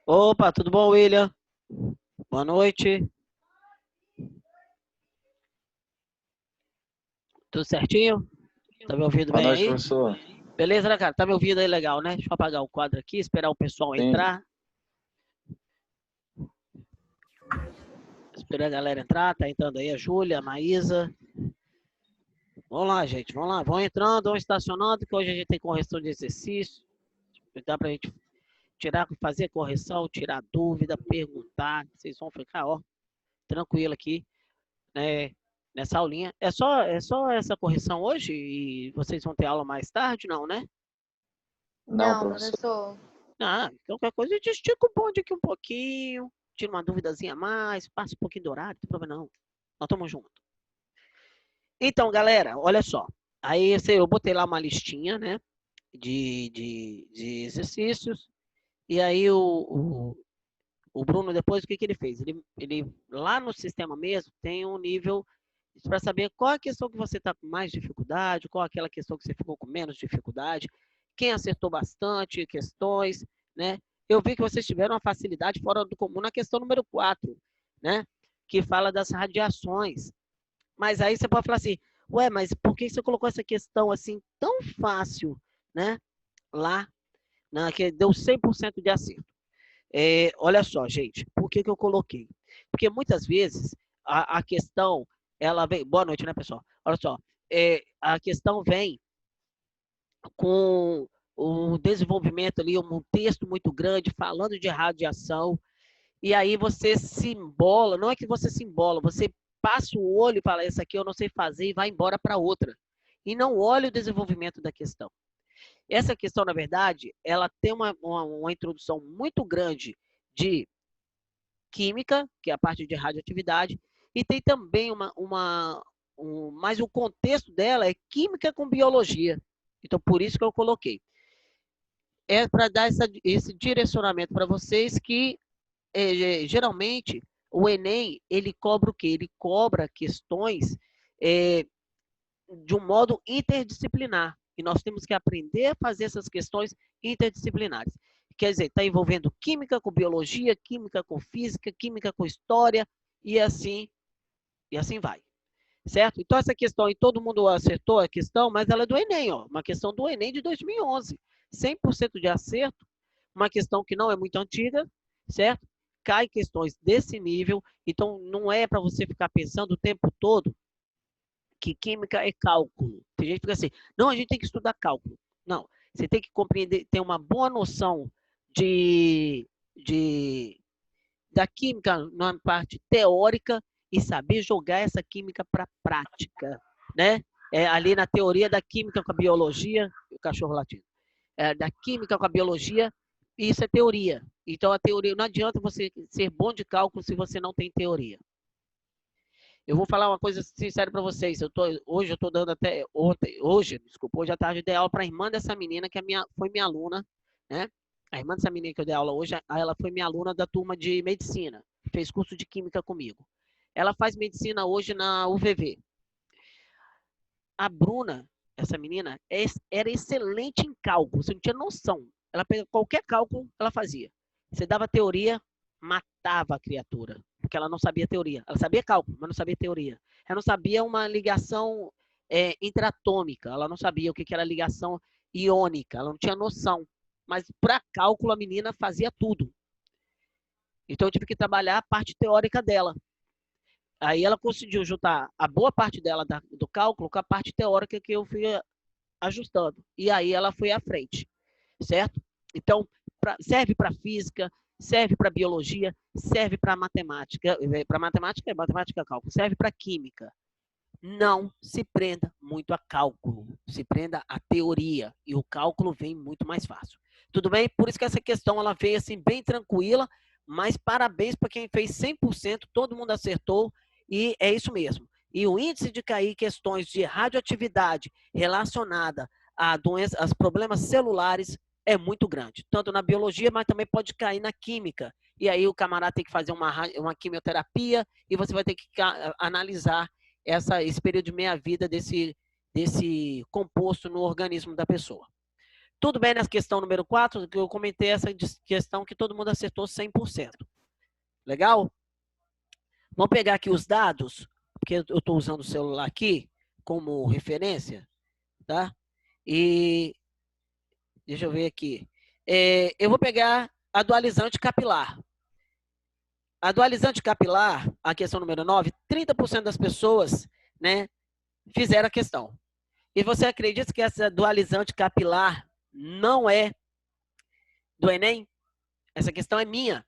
Opa, tudo bom, William? Boa noite. Tudo certinho? Tá me ouvindo Boa bem noite, aí? professor. Beleza, né, cara? Tá me ouvindo aí legal, né? Deixa eu apagar o quadro aqui, esperar o pessoal Sim. entrar. Esperar a galera entrar, tá entrando aí a Júlia, a Maísa. Vamos lá, gente, vamos lá. Vão entrando, vão estacionando, que hoje a gente tem correção de exercício. Dá pra gente tirar, fazer correção, tirar dúvida, perguntar. Vocês vão ficar, ó, tranquilo aqui, né? Nessa aulinha. É só essa correção hoje e vocês vão ter aula mais tarde, não, né? Não, Não, professor. professor. Ah, qualquer coisa a gente estica o bonde aqui um pouquinho, tira uma duvidazinha a mais, passa um pouquinho do horário, não tem problema não. Nós estamos juntos. Então, galera, olha só. Aí eu botei lá uma listinha, né, de exercícios. E aí o Bruno, depois, o que ele fez? Ele, lá no sistema mesmo, tem um nível para saber qual a questão que você está com mais dificuldade, qual aquela questão que você ficou com menos dificuldade, quem acertou bastante questões, né? Eu vi que vocês tiveram uma facilidade fora do comum na questão número 4, né? Que fala das radiações. Mas aí você pode falar assim, ué, mas por que você colocou essa questão assim tão fácil, né? Lá, que deu 100% de acerto. Olha só, gente, por que eu coloquei? Porque muitas vezes a questão, ela vem... Boa noite, né, pessoal? Olha só, a questão vem com o desenvolvimento ali, um texto muito grande falando de radiação, e aí você se embola, não é que você se embola, você passa o olho e fala, essa aqui eu não sei fazer, e vai embora para outra. E não olha o desenvolvimento da questão. Essa questão, na verdade, ela tem uma introdução muito grande de química, que é a parte de radioatividade, e tem também mas o contexto dela é química com biologia. Então, por isso que eu coloquei. É para dar esse direcionamento para vocês que, geralmente, o Enem, ele cobra o quê? Ele cobra questões de um modo interdisciplinar. E nós temos que aprender a fazer essas questões interdisciplinares. Quer dizer, está envolvendo química com biologia, química com física, química com história, e assim vai. Certo? Então, essa questão, e todo mundo acertou a questão, mas ela é do Enem, ó, uma questão do Enem de 2011. 100% de acerto, uma questão que não é muito antiga, certo? Cai questões desse nível, então não é para você ficar pensando o tempo todo que química é cálculo. Tem gente que fica assim, não, a gente tem que estudar cálculo. Não, você tem que compreender, ter uma boa noção da química na parte teórica e saber jogar essa química para a prática, né? Ali na teoria da química com a biologia, o cachorro latindo, da química com a biologia, isso é teoria. Então, a teoria, não adianta você ser bom de cálculo se você não tem teoria. Eu vou falar uma coisa sincera para vocês. Hoje eu estou dando até hoje à tarde eu dei aula para a irmã dessa menina que foi minha aluna, né? A irmã dessa menina que eu dei aula hoje, ela foi minha aluna da turma de medicina, fez curso de química comigo. Ela faz medicina hoje na UVV. A Bruna, essa menina, era excelente em cálculo, você não tinha noção. Ela pega qualquer cálculo, ela fazia. Você dava teoria, matava a criatura, porque ela não sabia teoria. Ela sabia cálculo, mas não sabia teoria. Ela não sabia uma ligação interatômica, ela não sabia o que era ligação iônica, ela não tinha noção. Mas para cálculo a menina fazia tudo. Então eu tive que trabalhar a parte teórica dela. Aí ela conseguiu juntar a boa parte dela do cálculo com a parte teórica que eu fui ajustando. E aí ela foi à frente, certo? Então, serve para física, serve para biologia, serve para matemática. Para matemática, matemática cálculo. Serve para química. Não se prenda muito a cálculo. Se prenda a teoria. E o cálculo vem muito mais fácil. Tudo bem? Por isso que essa questão ela veio assim bem tranquila, mas parabéns para quem fez 100%, todo mundo acertou, e é isso mesmo. E o índice de cair questões de radioatividade relacionada a doenças, aos problemas celulares é muito grande, tanto na biologia, mas também pode cair na química. E aí o camarada tem que fazer uma quimioterapia e você vai ter que analisar esse período de meia-vida desse desse composto no organismo da pessoa. Tudo bem nessa questão número 4, que eu comentei essa questão que todo mundo acertou 100%. Legal? Vamos pegar aqui os dados, porque eu estou usando o celular aqui como referência, tá? E deixa eu ver aqui. Eu vou pegar a dualizante capilar. A dualizante capilar, a questão número 9, 30% das pessoas, né, fizeram a questão. E você acredita que essa dualizante capilar não é do Enem? Essa questão é minha.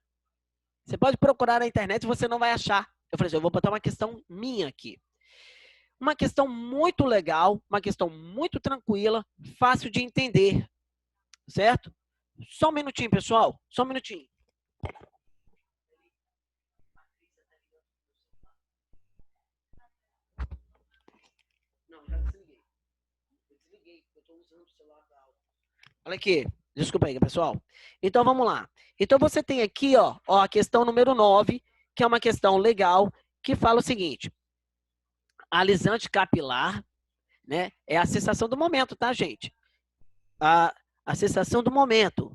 Você pode procurar na internet e você não vai achar. Eu falei assim, eu vou botar uma questão minha aqui. Uma questão muito legal, uma questão muito tranquila, fácil de entender, certo? Só um minutinho, pessoal. Só um minutinho. Não, já desliguei. Eu desliguei, porque eu estou usando o celular da aula. Olha aqui. Desculpa aí, pessoal. Então, vamos lá. Então, você tem aqui, ó, a questão número 9, que é uma questão legal, que fala o seguinte. A alisante capilar, né, é a sensação do momento, tá, gente? A sensação do momento.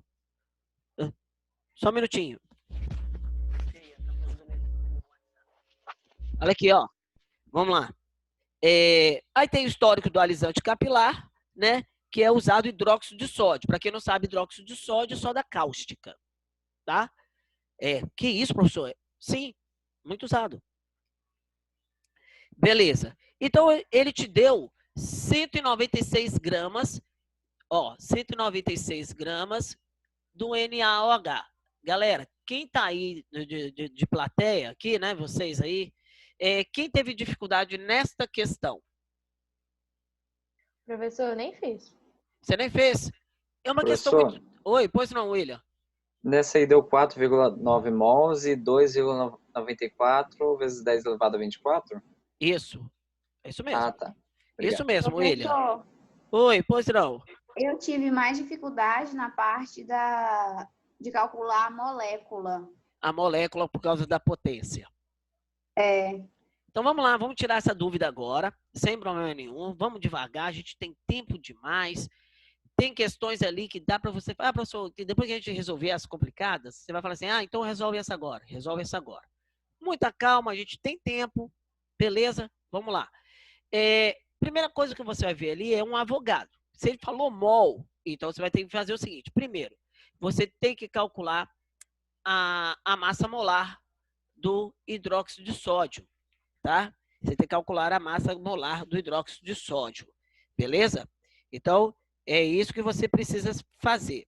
Só um minutinho. Olha aqui, ó. Vamos lá. Aí tem o histórico do alisante capilar, né? Que é usado hidróxido de sódio. Para quem não sabe, hidróxido de sódio é soda cáustica, tá? Que isso, professor? Sim, muito usado. Beleza. Então, ele te deu 196 gramas, ó, 196 gramas do NaOH. Galera, quem tá aí de plateia aqui, né, vocês aí, quem teve dificuldade nesta questão? Professor, eu nem fiz. Você nem fez? É uma questão muito... Oi, pois não, William? Nessa aí deu 4,9 mols e 2,94 vezes 10 elevado a 24? Isso. É isso mesmo. Ah, tá. Obrigado. Isso mesmo, Professor, William. Oi, pois não. Eu tive mais dificuldade na parte de calcular a molécula. A molécula por causa da potência. Então vamos lá, vamos tirar essa dúvida agora, sem problema nenhum. Vamos devagar, a gente tem tempo demais. Tem questões ali que dá para você falar, professor, depois que a gente resolver as complicadas, você vai falar assim, então resolve essa agora, resolve essa agora. Muita calma, a gente tem tempo, beleza? Vamos lá. Primeira coisa que você vai ver ali é um avogado. Se ele falou mol, então você vai ter que fazer o seguinte. Primeiro, você tem que calcular a massa molar do hidróxido de sódio, tá? Você tem que calcular a massa molar do hidróxido de sódio, beleza? Então, é isso que você precisa fazer.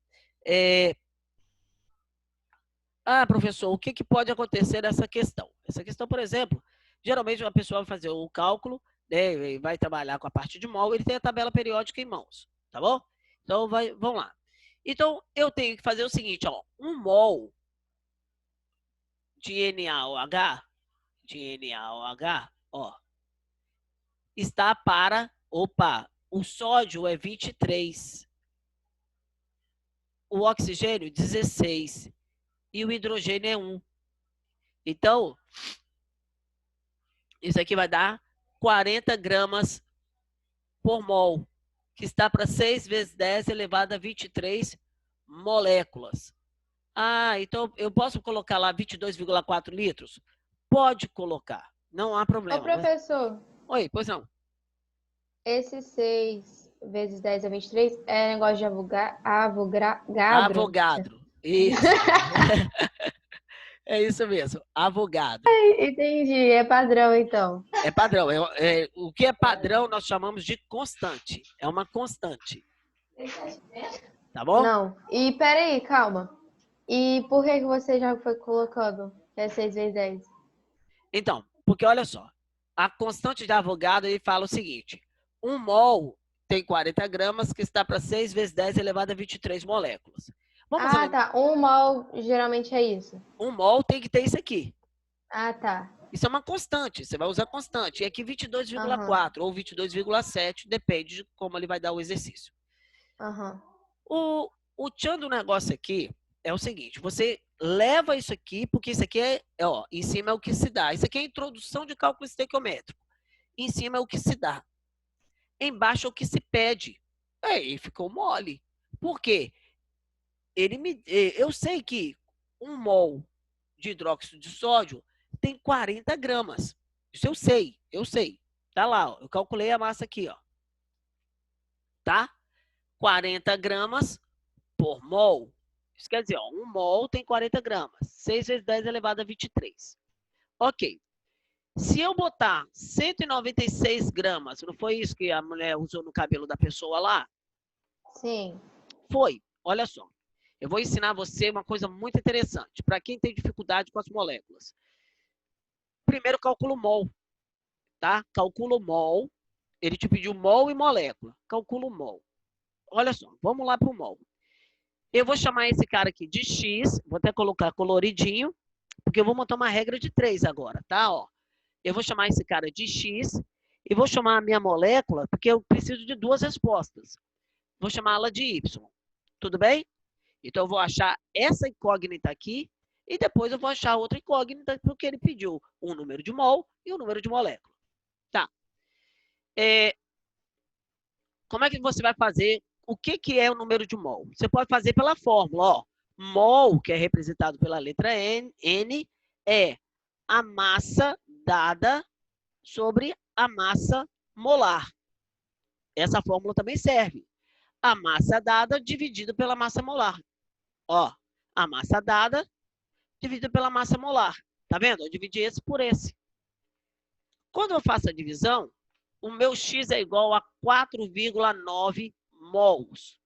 Professor, o que pode acontecer nessa questão? Essa questão, por exemplo, geralmente uma pessoa vai fazer o cálculo, né, vai trabalhar com a parte de mol, ele tem a tabela periódica em mãos, tá bom? Então, vamos lá. Então, eu tenho que fazer o seguinte, ó, 1 mol de NaOH, ó, está para, o sódio é 23, o oxigênio 16 e o hidrogênio é 1. Então, isso aqui vai dar 40 gramas por mol, que está para 6 vezes 10 elevado a 23 moléculas. Então eu posso colocar lá 22,4 litros? Pode colocar, não há problema. Ô, professor. Oi, pois não. Esse 6 vezes 10 é 23 é negócio de avogadro? Avogadro, isso. É isso mesmo, avogado. Entendi, é padrão então. É padrão. O que é padrão nós chamamos de constante. É uma constante. Tá bom? Não. E peraí, calma. E por que você já foi colocando que é 6 vezes 10? Então, porque olha só. A constante de Avogadro, ele fala o seguinte. 1 mol tem 40 gramas, que está para 6 vezes 10 elevado a 23 moléculas. Tá. 1 mol geralmente é isso. 1 mol tem que ter isso aqui. Tá. Isso é uma constante, você vai usar constante. E aqui 22,4 ou 22,7, depende de como ele vai dar o exercício. O tchan do negócio aqui é o seguinte, você leva isso aqui, porque isso aqui em cima é o que se dá. Isso aqui é a introdução de cálculo estequiométrico. Em cima é o que se dá. embaixo é o que se pede. Aí ficou mole. Por quê? Eu sei que 1 mol de hidróxido de sódio tem 40 gramas. Isso eu sei, eu sei. Tá lá, ó, eu calculei a massa aqui, ó. Tá? 40 gramas por mol. Isso quer dizer, ó, 1 mol tem 40 gramas. 6 vezes 10 elevado a 23. Ok. Se eu botar 196 gramas, não foi isso que a mulher usou no cabelo da pessoa lá? Sim. Foi. Olha só. Eu vou ensinar você uma coisa muito interessante, para quem tem dificuldade com as moléculas. Primeiro, calcula o mol, tá? Calcula o mol. Ele te pediu mol e molécula. Calcula o mol. Olha só, vamos lá para o mol. Eu vou chamar esse cara aqui de X, vou até colocar coloridinho, porque eu vou montar uma regra de 3 agora, tá? Ó, eu vou chamar esse cara de X e vou chamar a minha molécula, porque eu preciso de 2 respostas. Vou chamá-la de Y. Tudo bem? Então, eu vou achar essa incógnita aqui e depois eu vou achar outra incógnita, porque ele pediu um número de mol e um número de molécula. Tá. Como é que você vai fazer? O que é o número de mol? Você pode fazer pela fórmula. Ó. Mol, que é representado pela letra N, é a massa dada sobre a massa molar. Essa fórmula também serve. A massa dada dividida pela massa molar. Ó, a massa dada dividida pela massa molar. Tá vendo? Eu dividi esse por esse. Quando eu faço a divisão, o meu X é igual a 4,9 mols.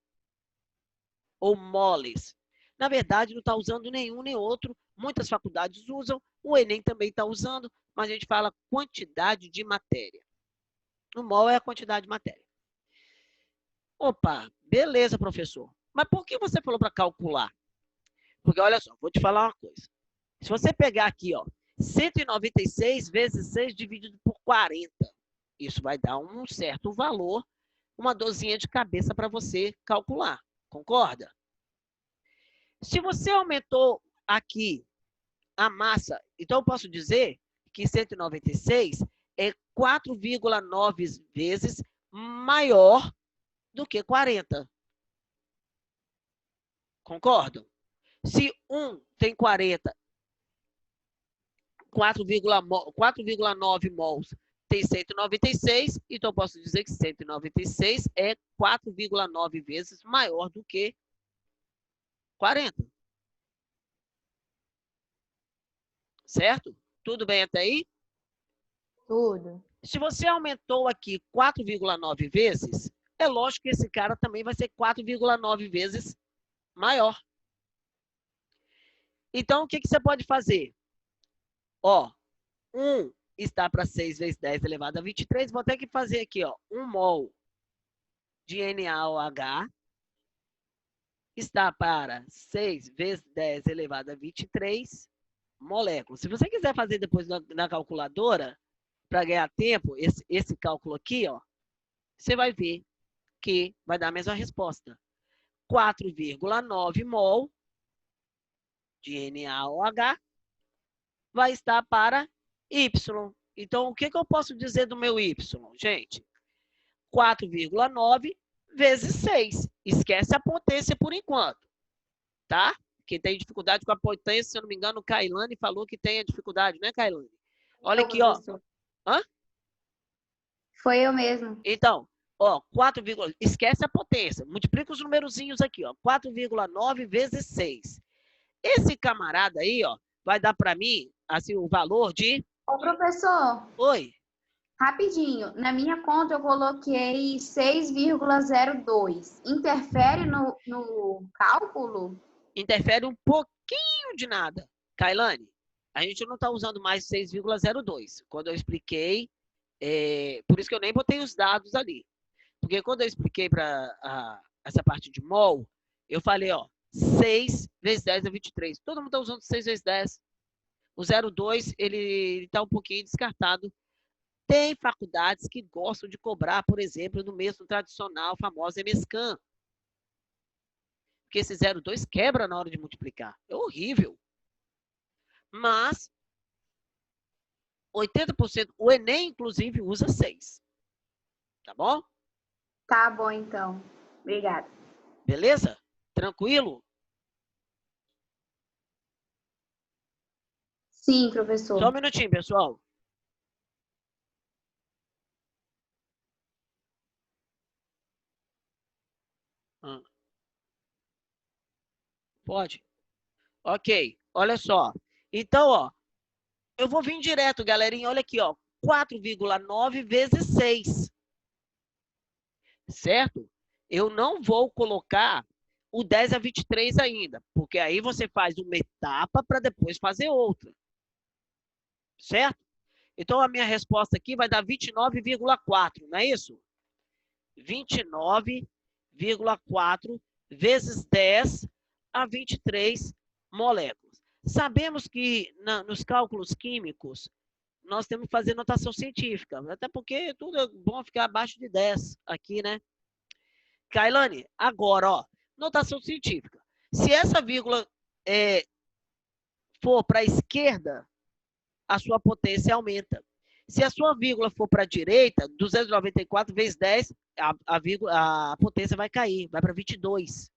Ou moles. Na verdade, não está usando nenhum nem outro. Muitas faculdades usam. O Enem também está usando. Mas a gente fala quantidade de matéria. O mol é a quantidade de matéria. Opa, beleza, professor. Mas por que você falou para calcular? Porque, olha só, vou te falar uma coisa. Se você pegar aqui, ó, 196 vezes 6 dividido por 40, isso vai dar um certo valor, uma dorzinha de cabeça para você calcular. Concorda? Se você aumentou aqui a massa, então eu posso dizer que 196 é 4,9 vezes maior do que 40. Concordam? Se 1 tem 40, 4,9 mols tem 196, então eu posso dizer que 196 é 4,9 vezes maior do que 40. Certo? Tudo bem até aí? Tudo. Se você aumentou aqui 4,9 vezes, é lógico que esse cara também vai ser 4,9 vezes maior. Então, o que você pode fazer? Ó, 1 está para 6 vezes 10 elevado a 23. Vou ter que fazer aqui, ó, 1 mol de NaOH está para 6 vezes 10 elevado a 23 moléculas. Se você quiser fazer depois na calculadora, para ganhar tempo, esse cálculo aqui, ó, você vai ver que vai dar a mesma resposta. 4,9 mol de NaOH vai estar para Y. Então, o que eu posso dizer do meu Y, gente? 4,9 vezes 6. Esquece a potência por enquanto, tá? Quem tem dificuldade com a potência, se eu não me engano, o Kailane falou que tem a dificuldade, né, Kailane? Olha aqui, ó. Hã? Foi eu mesmo. Então, ó, 4, esquece a potência. Multiplica os numerozinhos aqui, ó. 4,9 vezes 6. Esse camarada aí, ó, vai dar para mim, assim, o valor de... Ô, professor, Oi. rapidinho. Na minha conta eu coloquei 6,02. Interfere no cálculo? Interfere um pouquinho de nada. Kailane, a gente não está usando mais 6,02. Quando eu expliquei, por isso que eu nem botei os dados ali. Porque quando eu expliquei para essa parte de mol, eu falei, ó, 6 vezes 10 é 23. Todo mundo está usando 6 vezes 10. O 0,2, ele está um pouquinho descartado. Tem faculdades que gostam de cobrar, por exemplo, no mesmo tradicional, famoso EMESCAN. Porque esse 0,2 quebra na hora de multiplicar. É horrível. Mas 80%, o Enem, inclusive, usa 6. Tá bom? Tá bom, então. Obrigada. Beleza? Tranquilo? Sim, Só um professor. minutinho, pessoal. Ah, pode? Ok, olha só. Então, ó, eu vou vir direto, galerinha. Olha aqui, ó. 4,9 vezes 6, certo? Eu não vou colocar o 10 a 23 ainda, porque aí você faz uma etapa para depois fazer outra, certo? Então, a minha resposta aqui vai dar 29,4, não é isso? 29,4 vezes 10 a 23 moléculas. Sabemos que nos cálculos químicos, nós temos que fazer notação científica, até porque tudo é bom ficar abaixo de 10 aqui, né? Kailane, agora, ó, notação científica. Se essa vírgula for para a esquerda, a sua potência aumenta. Se a sua vírgula for para a direita, 294 vezes 10, a potência vai cair, vai para 22.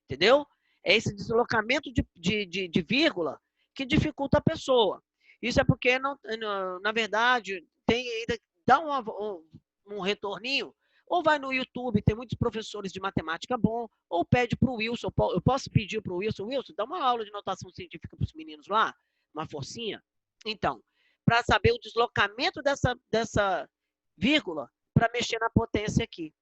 Entendeu? É esse deslocamento de vírgula que dificulta a pessoa. Isso é porque, na verdade, tem ainda, dá um retorninho, ou vai no YouTube, tem muitos professores de matemática bom, ou pede para o Wilson, eu posso pedir para o Wilson, dá uma aula de notação científica para os meninos lá, uma forcinha. Então, para saber o deslocamento dessa vírgula, para mexer na potência aqui.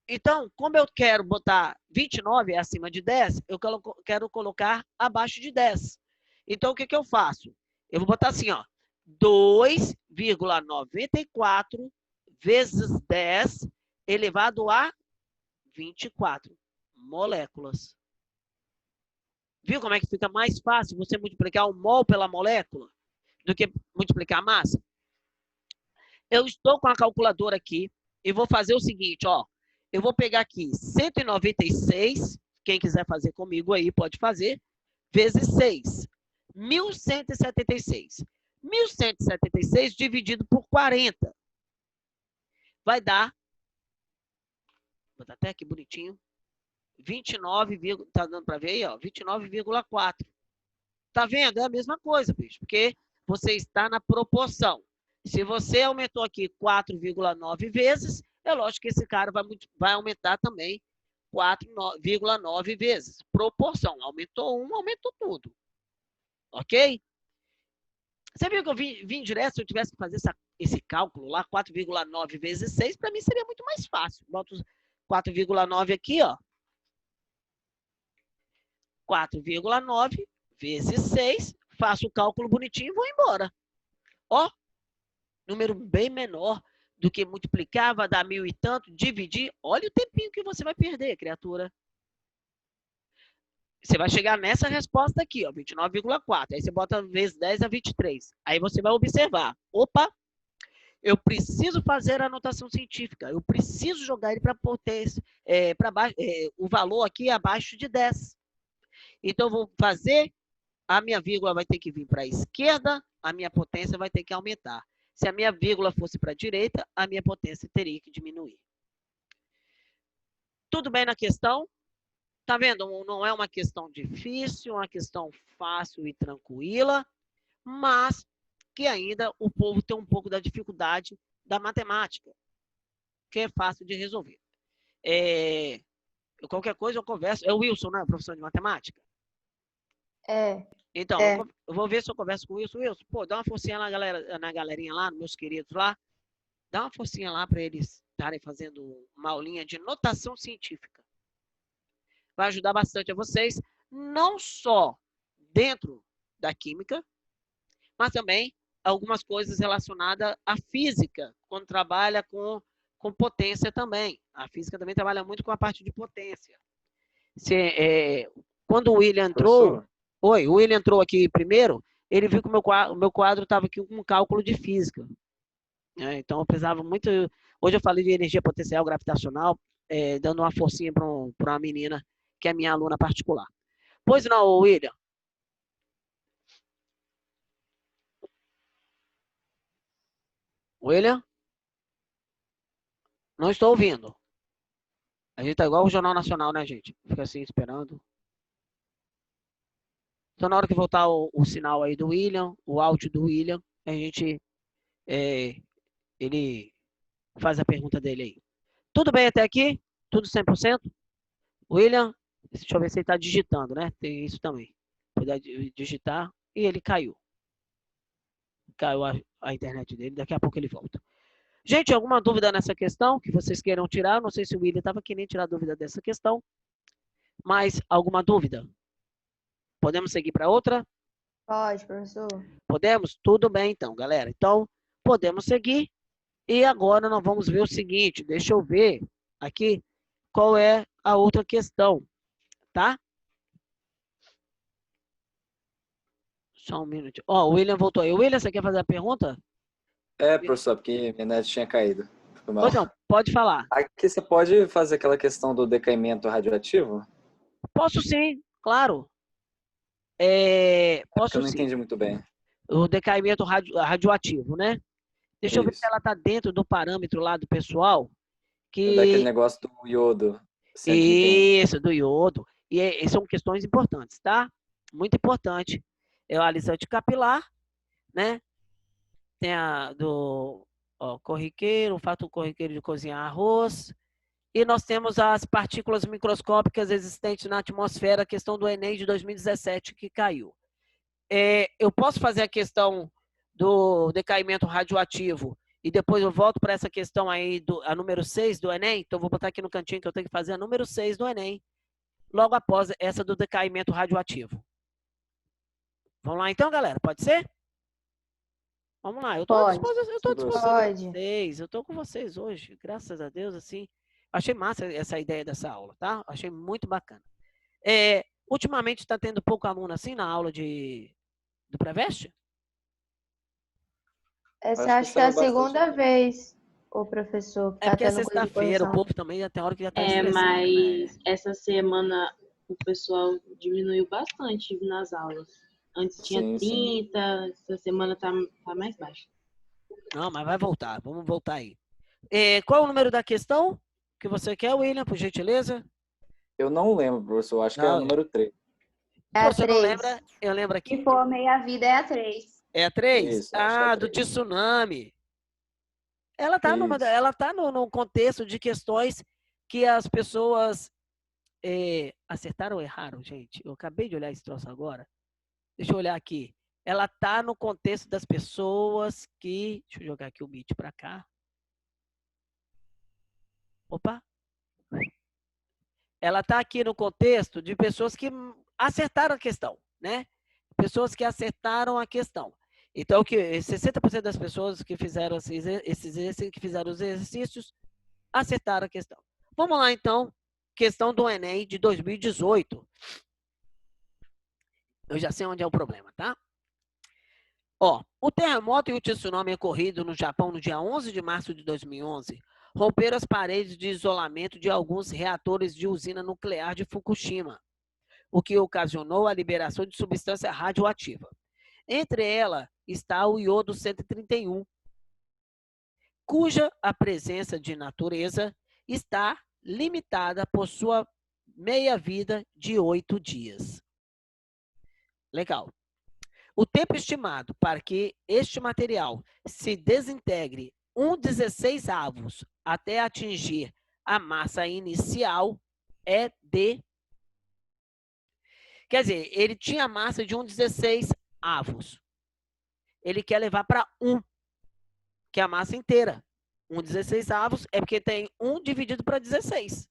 Então, como eu quero botar 29 acima de 10, eu quero colocar abaixo de 10. Então, o que eu faço? Eu vou botar assim, ó, 2,94 vezes 10 elevado a 24 moléculas. Viu como é que fica mais fácil você multiplicar o mol pela molécula do que multiplicar a massa? Eu estou com a calculadora aqui e vou fazer o seguinte, ó. Eu vou pegar aqui 196, quem quiser fazer comigo aí pode fazer, vezes 6. 1.176. 1.176 dividido por 40. Vai dar, vou botar até aqui bonitinho, 29, tá dando para ver aí, ó, 29,4. Tá vendo? É a mesma coisa, bicho, porque você está na proporção. Se você aumentou aqui 4,9 vezes, é lógico que esse cara vai aumentar também 4,9 vezes. Proporção. Aumentou um, aumentou tudo. Ok? Você viu que eu vim direto, se eu tivesse que fazer esse cálculo lá, 4,9 vezes 6, para mim seria muito mais fácil. Boto 4,9 aqui, ó. 4,9 vezes 6, faço o cálculo bonitinho e vou embora. Ó, número bem menor do que multiplicar, vai dar 1.000 e tanto, dividir. Olha o tempinho que você vai perder, criatura. Você vai chegar nessa resposta aqui, ó, 29,4. Aí você bota vezes 10 a 23. Aí você vai observar. Opa, eu preciso fazer a anotação científica. Eu preciso jogar ele para potência, para baixo, o valor aqui é abaixo de 10. Então, eu vou fazer, a minha vírgula vai ter que vir para a esquerda, a minha potência vai ter que aumentar. Se a minha vírgula fosse para a direita, a minha potência teria que diminuir. Tudo bem na questão? Tá vendo? Não é uma questão difícil, uma questão fácil e tranquila, mas que ainda o povo tem um pouco da dificuldade da matemática, que é fácil de resolver. Qualquer coisa eu converso. É o Wilson, né? Professor de matemática? Então, eu vou ver se eu converso com o Wilson. Wilson, pô, dá uma forcinha lá, na galerinha lá, meus queridos lá. Dá uma forcinha lá para eles estarem fazendo uma aulinha de notação científica. Vai ajudar bastante a vocês, não só dentro da química, mas também algumas coisas relacionadas à física, quando trabalha com potência também. A física também trabalha muito com a parte de potência. Quando o William entrou... Professor? Oi, o William entrou aqui primeiro, ele viu que o meu quadro estava aqui com cálculo de física. Então, eu precisava muito... Hoje eu falei de energia potencial gravitacional, dando uma forcinha para uma menina que é minha aluna particular. Pois não, William? William? Não estou ouvindo. A gente tá igual o Jornal Nacional, né, gente? Fica assim esperando. Então, na hora que voltar o sinal aí do William, o áudio do William, a gente, ele faz a pergunta dele aí. Tudo bem até aqui? Tudo 100%? William, deixa eu ver se ele está digitando, né? Tem isso também. Poder digitar e ele caiu. Caiu a internet dele, daqui a pouco ele volta. Gente, alguma dúvida nessa questão que vocês queiram tirar? Não sei se o William estava querendo tirar dúvida dessa questão, mas alguma dúvida? Podemos seguir para outra? Pode, professor. Podemos? Tudo bem, então, galera. Então, podemos seguir. E agora nós vamos ver o seguinte. Deixa eu ver aqui qual é a outra questão, tá? Só um minuto. Ó, o William voltou aí. William, você quer fazer a pergunta? Professor, porque minha net tinha caído. Foi mal. Pois não, pode falar. Aqui você pode fazer aquela questão do decaimento radioativo? Posso sim, claro. Porque Posso eu não sim. entendi muito bem. O decaimento radioativo, né? Deixa eu ver se ela está dentro do parâmetro lá do pessoal. Daquele negócio do iodo. 131. Isso, do iodo. E são questões importantes, tá? Muito importante. É o alisante capilar, né? Tem a do corriqueiro, o fato corriqueiro de cozinhar arroz. E nós temos as partículas microscópicas existentes na atmosfera, a questão do Enem de 2017 que caiu. Eu posso fazer a questão do decaimento radioativo e depois eu volto para essa questão aí, a número 6 do Enem. Então, vou botar aqui no cantinho que eu tenho que fazer a número 6 do Enem, logo após essa do decaimento radioativo. Vamos lá então, galera? Pode ser? Vamos lá. Eu estou à disposição de vocês. Eu estou com vocês hoje, graças a Deus, assim. Achei massa essa ideia dessa aula, tá? Achei muito bacana. Ultimamente está tendo pouco aluno assim na aula do Preveste? Essa acho que é a segunda vez, o professor. É porque é sexta-feira, o povo também já tem hora que já está estressado. Mas essa semana o pessoal diminuiu bastante nas aulas. Antes tinha 30, essa semana tá mais baixo. Não, mas vai voltar, vamos voltar aí. Qual é o número da questão que você quer, William, por gentileza? Eu não lembro, professor, acho que é o número 3. Se você não lembra, eu lembro aqui. Se for meia-vida, é a 3. É a 3? Isso, é do tsunami. Ela está no contexto de questões que as pessoas acertaram ou erraram, gente? Eu acabei de olhar esse troço agora. Deixa eu olhar aqui. Ela está no contexto das pessoas que... Deixa eu jogar aqui o Meet para cá. Opa! Ela está aqui no contexto de pessoas que acertaram a questão, né? Pessoas que acertaram a questão. Então, 60% das pessoas que fizeram que fizeram os exercícios acertaram a questão. Vamos lá, então. Questão do Enem de 2018. Eu já sei onde é o problema, tá? O terremoto e o tsunami ocorrido no Japão no dia 11 de março de 2011 romperam as paredes de isolamento de alguns reatores de usina nuclear de Fukushima, o que ocasionou a liberação de substância radioativa. Entre elas está o iodo 131, cuja a presença de natureza está limitada por sua meia-vida de 8 dias. Legal. O tempo estimado para que este material se desintegre 1/16 até atingir a massa inicial é de... Quer dizer, ele tinha a massa de 1/16. Ele quer levar para 1, que é a massa inteira. 1/16 é porque tem 1 dividido para 16.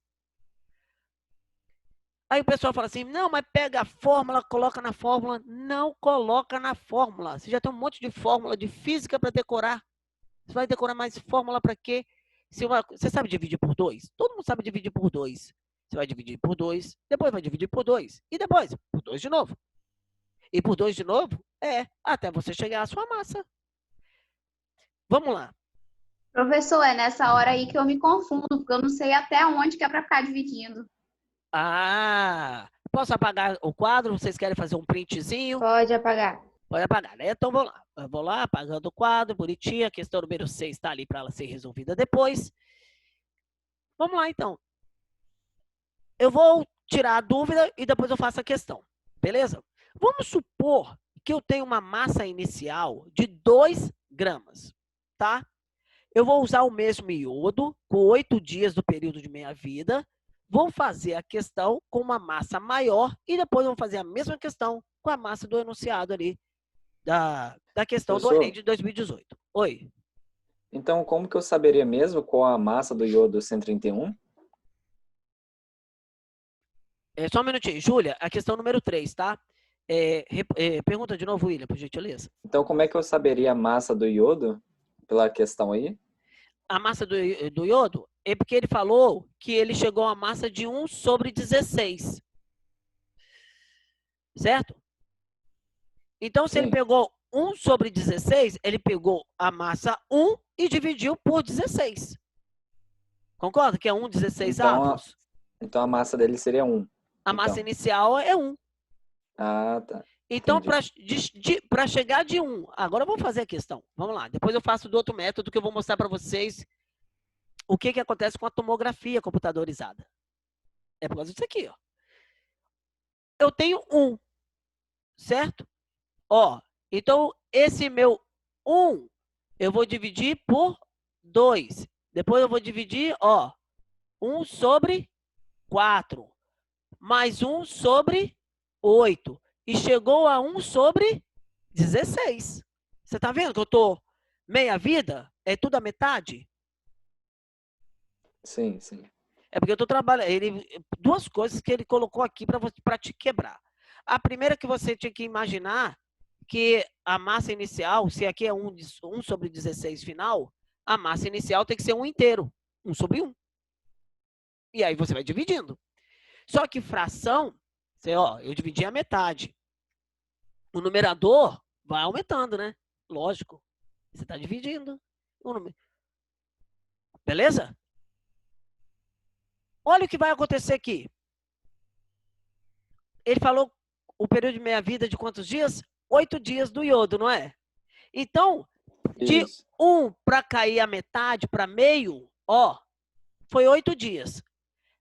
Aí o pessoal fala assim, não, mas pega a fórmula, coloca na fórmula. Não coloca na fórmula. Você já tem um monte de fórmula de física para decorar. Você vai decorar mais fórmula para quê? Você sabe dividir por 2? Todo mundo sabe dividir por 2. Você vai dividir por 2, depois vai dividir por 2. E depois, por 2 de novo. E por 2 de novo, até você chegar à sua massa. Vamos lá. Professor, é nessa hora aí que eu me confundo, porque eu não sei até onde que é para ficar dividindo. Posso apagar o quadro? Vocês querem fazer um printzinho? Pode apagar. Pode apagar, né? Então, vamos lá. Eu vou lá, apagando o quadro, bonitinho. A questão número 6 está ali para ela ser resolvida depois. Vamos lá, então. eu vou tirar a dúvida e depois eu faço a questão. Beleza? Vamos supor que eu tenho uma massa inicial de 2 gramas, tá? Eu vou usar o mesmo iodo com 8 dias do período de meia-vida. Vou fazer a questão com uma massa maior e depois vou fazer a mesma questão com a massa do enunciado ali da questão do Enem Professor, de 2018. Oi. então como que eu saberia mesmo qual a massa do iodo 131? Só um minutinho. Júlia, a questão número 3, tá? Pergunta de novo, William, por gentileza. Então como é que eu saberia a massa do iodo pela questão aí? A massa do iodo é porque ele falou que ele chegou a uma massa de 1/16. Certo? Então, se ele Sim. pegou 1/16, ele pegou a massa 1 e dividiu por 16. Concorda que é 1/16 avos? Então a massa dele seria 1. A massa Então. inicial é 1. Ah, tá. Então, Entendi. para chegar de 1, agora eu vou fazer a questão. Vamos lá. Depois eu faço do outro método que eu vou mostrar para vocês o que acontece com a tomografia computadorizada. É por causa disso aqui, ó. Eu tenho 1, certo? Ó, então esse meu 1 eu vou dividir por 2. Depois eu vou dividir, ó, 1/4 mais 1/8. E chegou a 1/16. Você tá vendo que eu tô meia vida? É tudo a metade? Sim, sim. É porque eu tô trabalhando. Duas coisas que ele colocou aqui para te quebrar. A primeira que você tinha que imaginar que a massa inicial, se aqui é 1/16 final, a massa inicial tem que ser 1 inteiro. 1/1. E aí você vai dividindo. Só que fração, eu dividi a metade. O numerador vai aumentando, né? Lógico. Você está dividindo. Beleza? Olha o que vai acontecer aqui. Ele falou o período de meia-vida de quantos dias? 8 dias do iodo, não é? Então, de Isso. 1 para cair a metade, para meio, ó, foi 8 dias.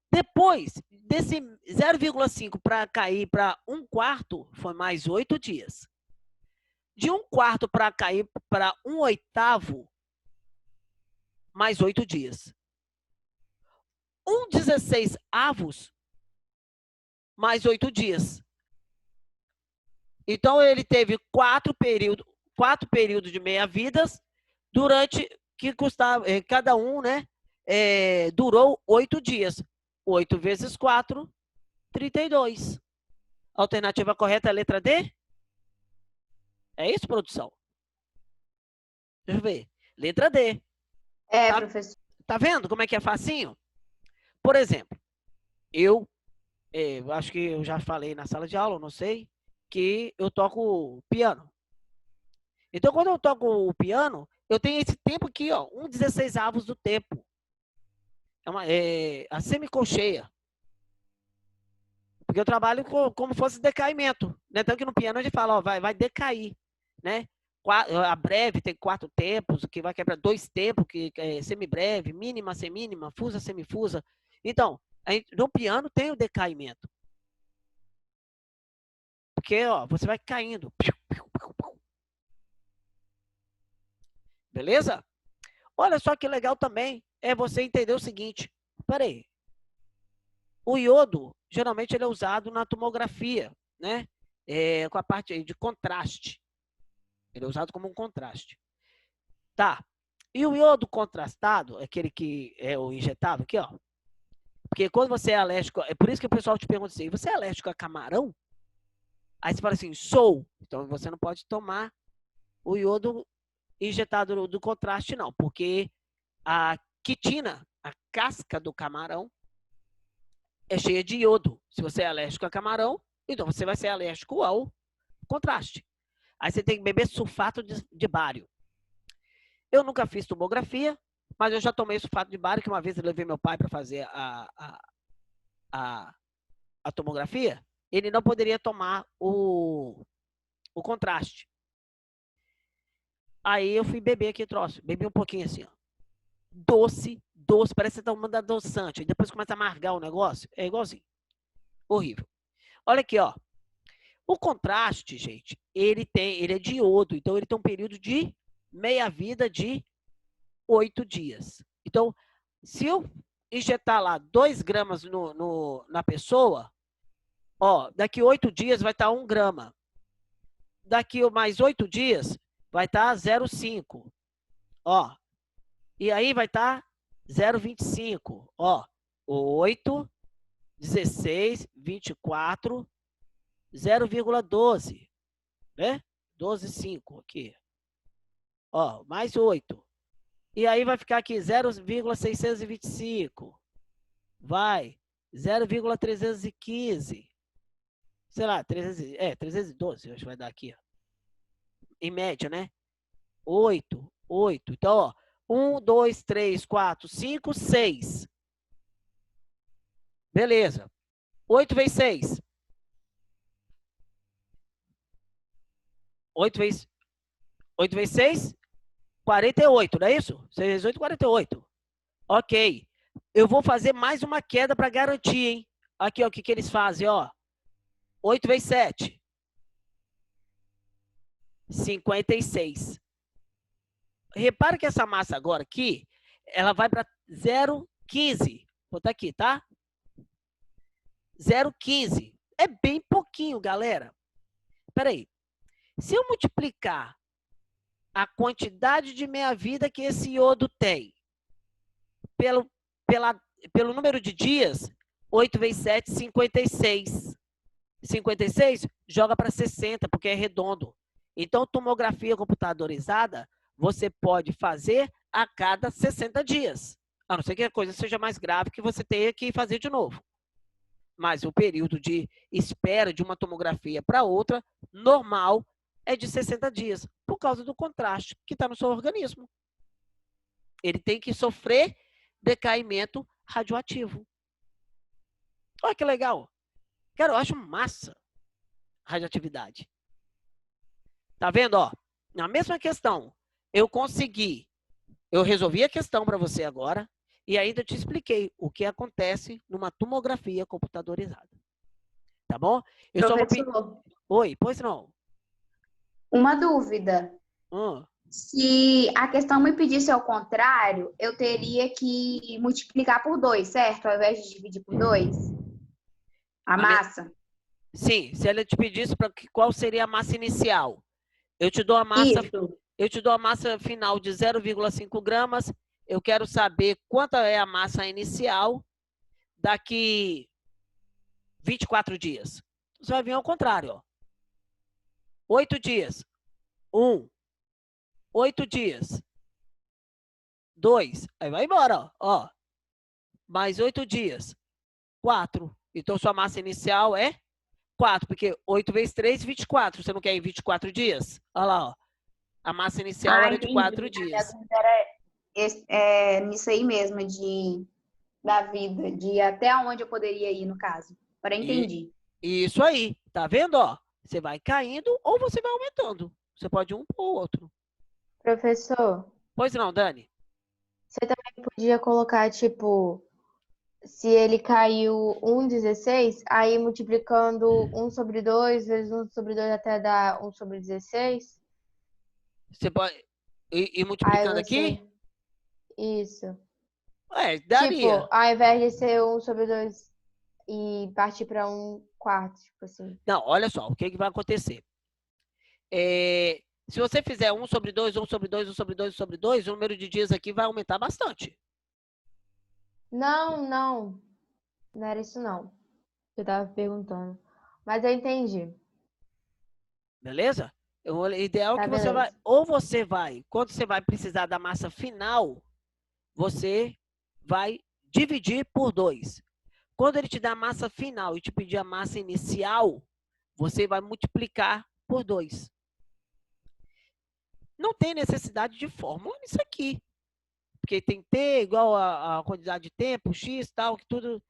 Depois, desse 0,5 para cair para 1/4, foi mais 8 dias. De 1/4 para cair para 1/8, mais 8 dias. 1/16 avos, mais 8 dias. Então, ele teve 4 períodos de meia-vidas, durante que custava, cada um, né, durou 8 dias. 8 vezes 4, 32. A alternativa correta é a letra D? É isso, produção? Deixa eu ver. Letra D. Professor. Tá vendo como é que é facinho? Por exemplo, eu acho que eu já falei na sala de aula, não sei, que eu toco piano. Então, quando eu toco o piano, eu tenho esse tempo aqui, ó, 1/16 avos do tempo. A semicolcheia. Porque eu trabalho como fosse decaimento. Né? Tanto que no piano a gente fala, ó, vai decair. Né? A breve tem 4 tempos, que vai quebrar 2 tempos, que é semibreve, mínima, semínima, fusa, semifusa. Então, no piano tem o decaimento. Porque, ó, você vai caindo. Beleza? Olha só que legal também é você entender o seguinte. Peraí. O iodo, geralmente, ele é usado na tomografia, né? Com a parte de contraste. Ele é usado como um contraste. Tá. E o iodo contrastado, aquele que é o injetável aqui, ó. Porque quando você é alérgico, é por isso que o pessoal te pergunta assim, você é alérgico a camarão? Aí você fala assim, sou. Então você não pode tomar o iodo injetado do contraste, não. Porque a quitina, a casca do camarão, é cheia de iodo. Se você é alérgico a camarão, então você vai ser alérgico ao contraste. Aí você tem que beber sulfato de bário. Eu nunca fiz tomografia, mas eu já tomei sulfato de bário, que uma vez eu levei meu pai para fazer a tomografia. Ele não poderia tomar o contraste. Aí eu fui beber aqui, troço. Bebi um pouquinho assim, ó. Doce doce, parece que você está tomando adoçante. E depois começa a amargar o negócio. É igualzinho. Horrível. Olha aqui, ó. O contraste, gente, ele é de iodo. Então, ele tem um período de meia-vida de 8 dias. Então, se eu injetar lá 2 gramas na pessoa, ó, daqui 8 dias vai estar 1 grama. Daqui mais 8 dias vai estar 0,5. Ó, e aí vai estar 0,25. Ó, 8, 16, 24, 0,12. Né? 12,5 aqui. Ó, mais 8. E aí vai ficar aqui 0,625. Vai. 0,315. Sei lá, 312, acho que vai dar aqui. Ó. Em média, né? 8, 8. Então, ó. 1, 2, 3, 4, 5, 6. Beleza. 8 vezes 6. 8 vezes 6, 48, não é isso? 6 vezes 8, 48. Ok. Eu vou fazer mais uma queda para garantir, hein? Aqui, ó, o que eles fazem, ó. 8 vezes 7. 56. Repara que essa massa agora aqui, ela vai para 0,15. Vou botar aqui, tá? 0,15. É bem pouquinho, galera. Espera aí. Se eu multiplicar a quantidade de meia-vida que esse iodo tem pelo número de dias, 8 vezes 7, 56. 56 joga para 60, porque é redondo. Então, tomografia computadorizada, você pode fazer a cada 60 dias. A não ser que a coisa seja mais grave que você tenha que fazer de novo. Mas o período de espera de uma tomografia para outra, normal, é de 60 dias, por causa do contraste que está no seu organismo. Ele tem que sofrer decaimento radioativo. Olha que legal. Cara, eu acho massa a radioatividade. Tá vendo, ó? Na mesma questão, eu resolvi a questão para você agora e ainda te expliquei o que acontece numa tomografia computadorizada. Tá bom? Eu só vou pedir... Oi, pois não. Uma dúvida. Se a questão me pedisse ao contrário, eu teria que multiplicar por 2, certo? Ao invés de dividir por 2? A massa? Sim, se ela te pedisse qual seria a massa inicial, eu te dou a massa, final de 0,5 gramas. Eu quero saber quanta é a massa inicial daqui 24 dias. Você vai vir ao contrário, ó. 8 dias. 1. 8 dias. 2. Aí vai embora, ó. Mais 8 dias. 4. Então, sua massa inicial é 4, porque 8 vezes 3, 24. Você não quer ir em 24 dias? Olha lá, ó. A massa inicial era de 4 dias. Era nisso aí mesmo, da vida, de até onde eu poderia ir, no caso. Para entendi. Isso aí. Tá vendo, ó? Você vai caindo ou você vai aumentando. Você pode um ou outro. Professor. Pois não, Dani. Você também podia colocar, tipo, se ele caiu 1,16, aí multiplicando 1 sobre 2 vezes 1 sobre 2 até dar 1 sobre 16? Você pode ir multiplicando aqui? Isso. Daria. Tipo, ao invés de ser 1 sobre 2 e partir para 1 quarto, tipo assim. Não, olha só, o que vai acontecer? Se você fizer 1 sobre 2, 1 sobre 2, 1 sobre 2, 1 sobre 2, o número de dias aqui vai aumentar bastante. Não, não. Não era isso, não. Eu tava perguntando. Mas eu entendi. Beleza? O ideal é que beleza. você vai... Ou você vai... Quando você vai precisar da massa final, você vai dividir por 2. Quando ele te dá a massa final e te pedir a massa inicial, você vai multiplicar por 2. Não tem necessidade de fórmula nisso aqui. Porque tem T igual a quantidade de tempo, X, tal, que tudo...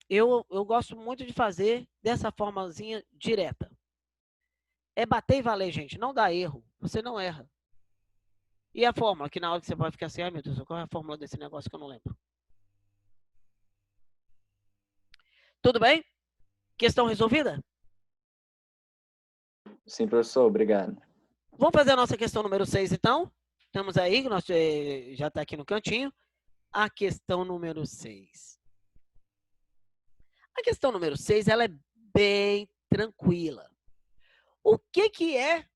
Eu gosto muito de fazer dessa formazinha direta. É bater e valer, gente. Não dá erro. Você não erra. E a fórmula? Que na hora que você vai ficar assim, ai meu Deus, qual é a fórmula desse negócio que eu não lembro? Tudo bem? Questão resolvida? Sim, professor, obrigado. Vamos fazer a nossa questão número 6, então? Estamos aí, nós já está aqui no cantinho. A questão número 6. A questão número 6, ela é bem tranquila. O que é